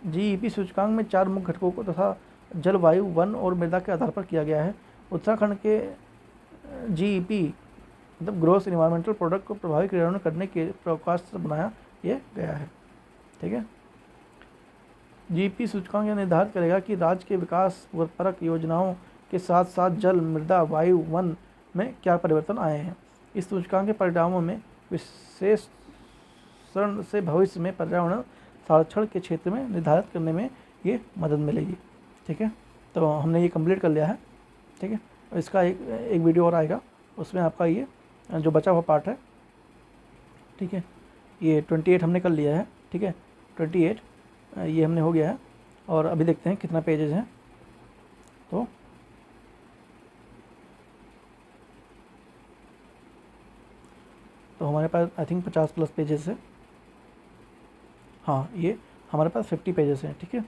A: जीईपी सूचकांक में 4 मुख्य घटकों को तथा जलवायु, वन और मृदा के आधार पर किया गया है। उत्तराखंड के जीईपी मतलब ग्रोस इन्वायरमेंटल प्रोडक्ट को प्रभावी क्रियान्वयन करने के प्रयास से बनाया यह गया है। ठीक है, जीईपी सूचकांक यह निर्धारित करेगा कि राज्य के विकास परक योजनाओं के साथ साथ जल, मृदा, वायु, वन में क्या परिवर्तन आए हैं। इस सूचकांक के परिणामों में विशेषण से भविष्य में पर्यावरण संरक्षण के क्षेत्र में निर्धारित करने में ये मदद मिलेगी। ठीक है, तो हमने ये कंप्लीट कर लिया है। ठीक है, इसका एक वीडियो और आएगा, उसमें आपका ये जो बचा हुआ पार्ट है, ठीक है, ये 28 हमने कर लिया है। ठीक है, 28 ये हमने हो गया है और अभी देखते हैं कितना पेजेस हैं। तो हमारे पास आई थिंक 50+ पेजेस है। हाँ, ये हमारे पास 50 पेजेस हैं। ठीक है,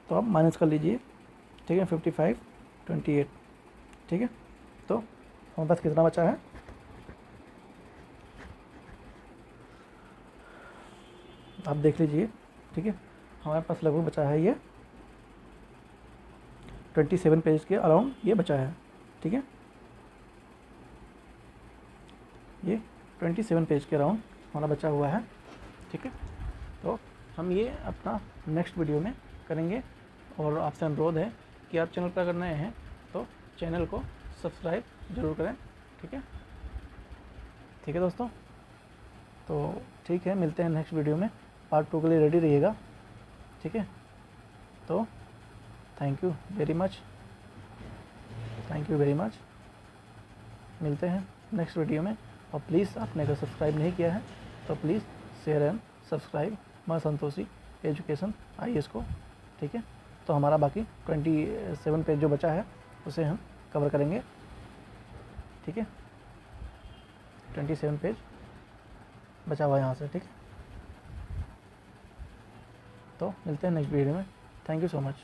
A: तो आप माइनस कर लीजिए। ठीक है, 55, 28। ठीक है, तो हमारे पास कितना बचा है? आप देख लीजिए। ठीक है, हमारे पास लगभग बचा है ये 27 पेज के अराउंड ये बचा है। ठीक है, ये 27 पेज के अराउंड हमारा बचा हुआ है। ठीक है, तो हम ये अपना नेक्स्ट वीडियो में करेंगे और आपसे अनुरोध है कि आप चैनल पर अगर नए हैं तो चैनल को सब्सक्राइब ज़रूर करें। ठीक है, ठीक है दोस्तों, तो ठीक है, मिलते हैं नेक्स्ट वीडियो में। पार्ट 2 के लिए रेडी रहिएगा। ठीक है, तो थैंक यू वेरी मच, मिलते हैं नेक्स्ट वीडियो में। और प्लीज़ आपने अगर सब्सक्राइब नहीं किया है तो प्लीज़ शेयर एंड सब्सक्राइब मां संतोषी एजुकेशन IAS को। ठीक है, तो हमारा बाकी 27 पेज जो बचा है उसे हम कवर करेंगे। ठीक है, 27 पेज बचा हुआ है यहाँ से। ठीक है, तो मिलते हैं नेक्स्ट वीडियो में। Thank you so much.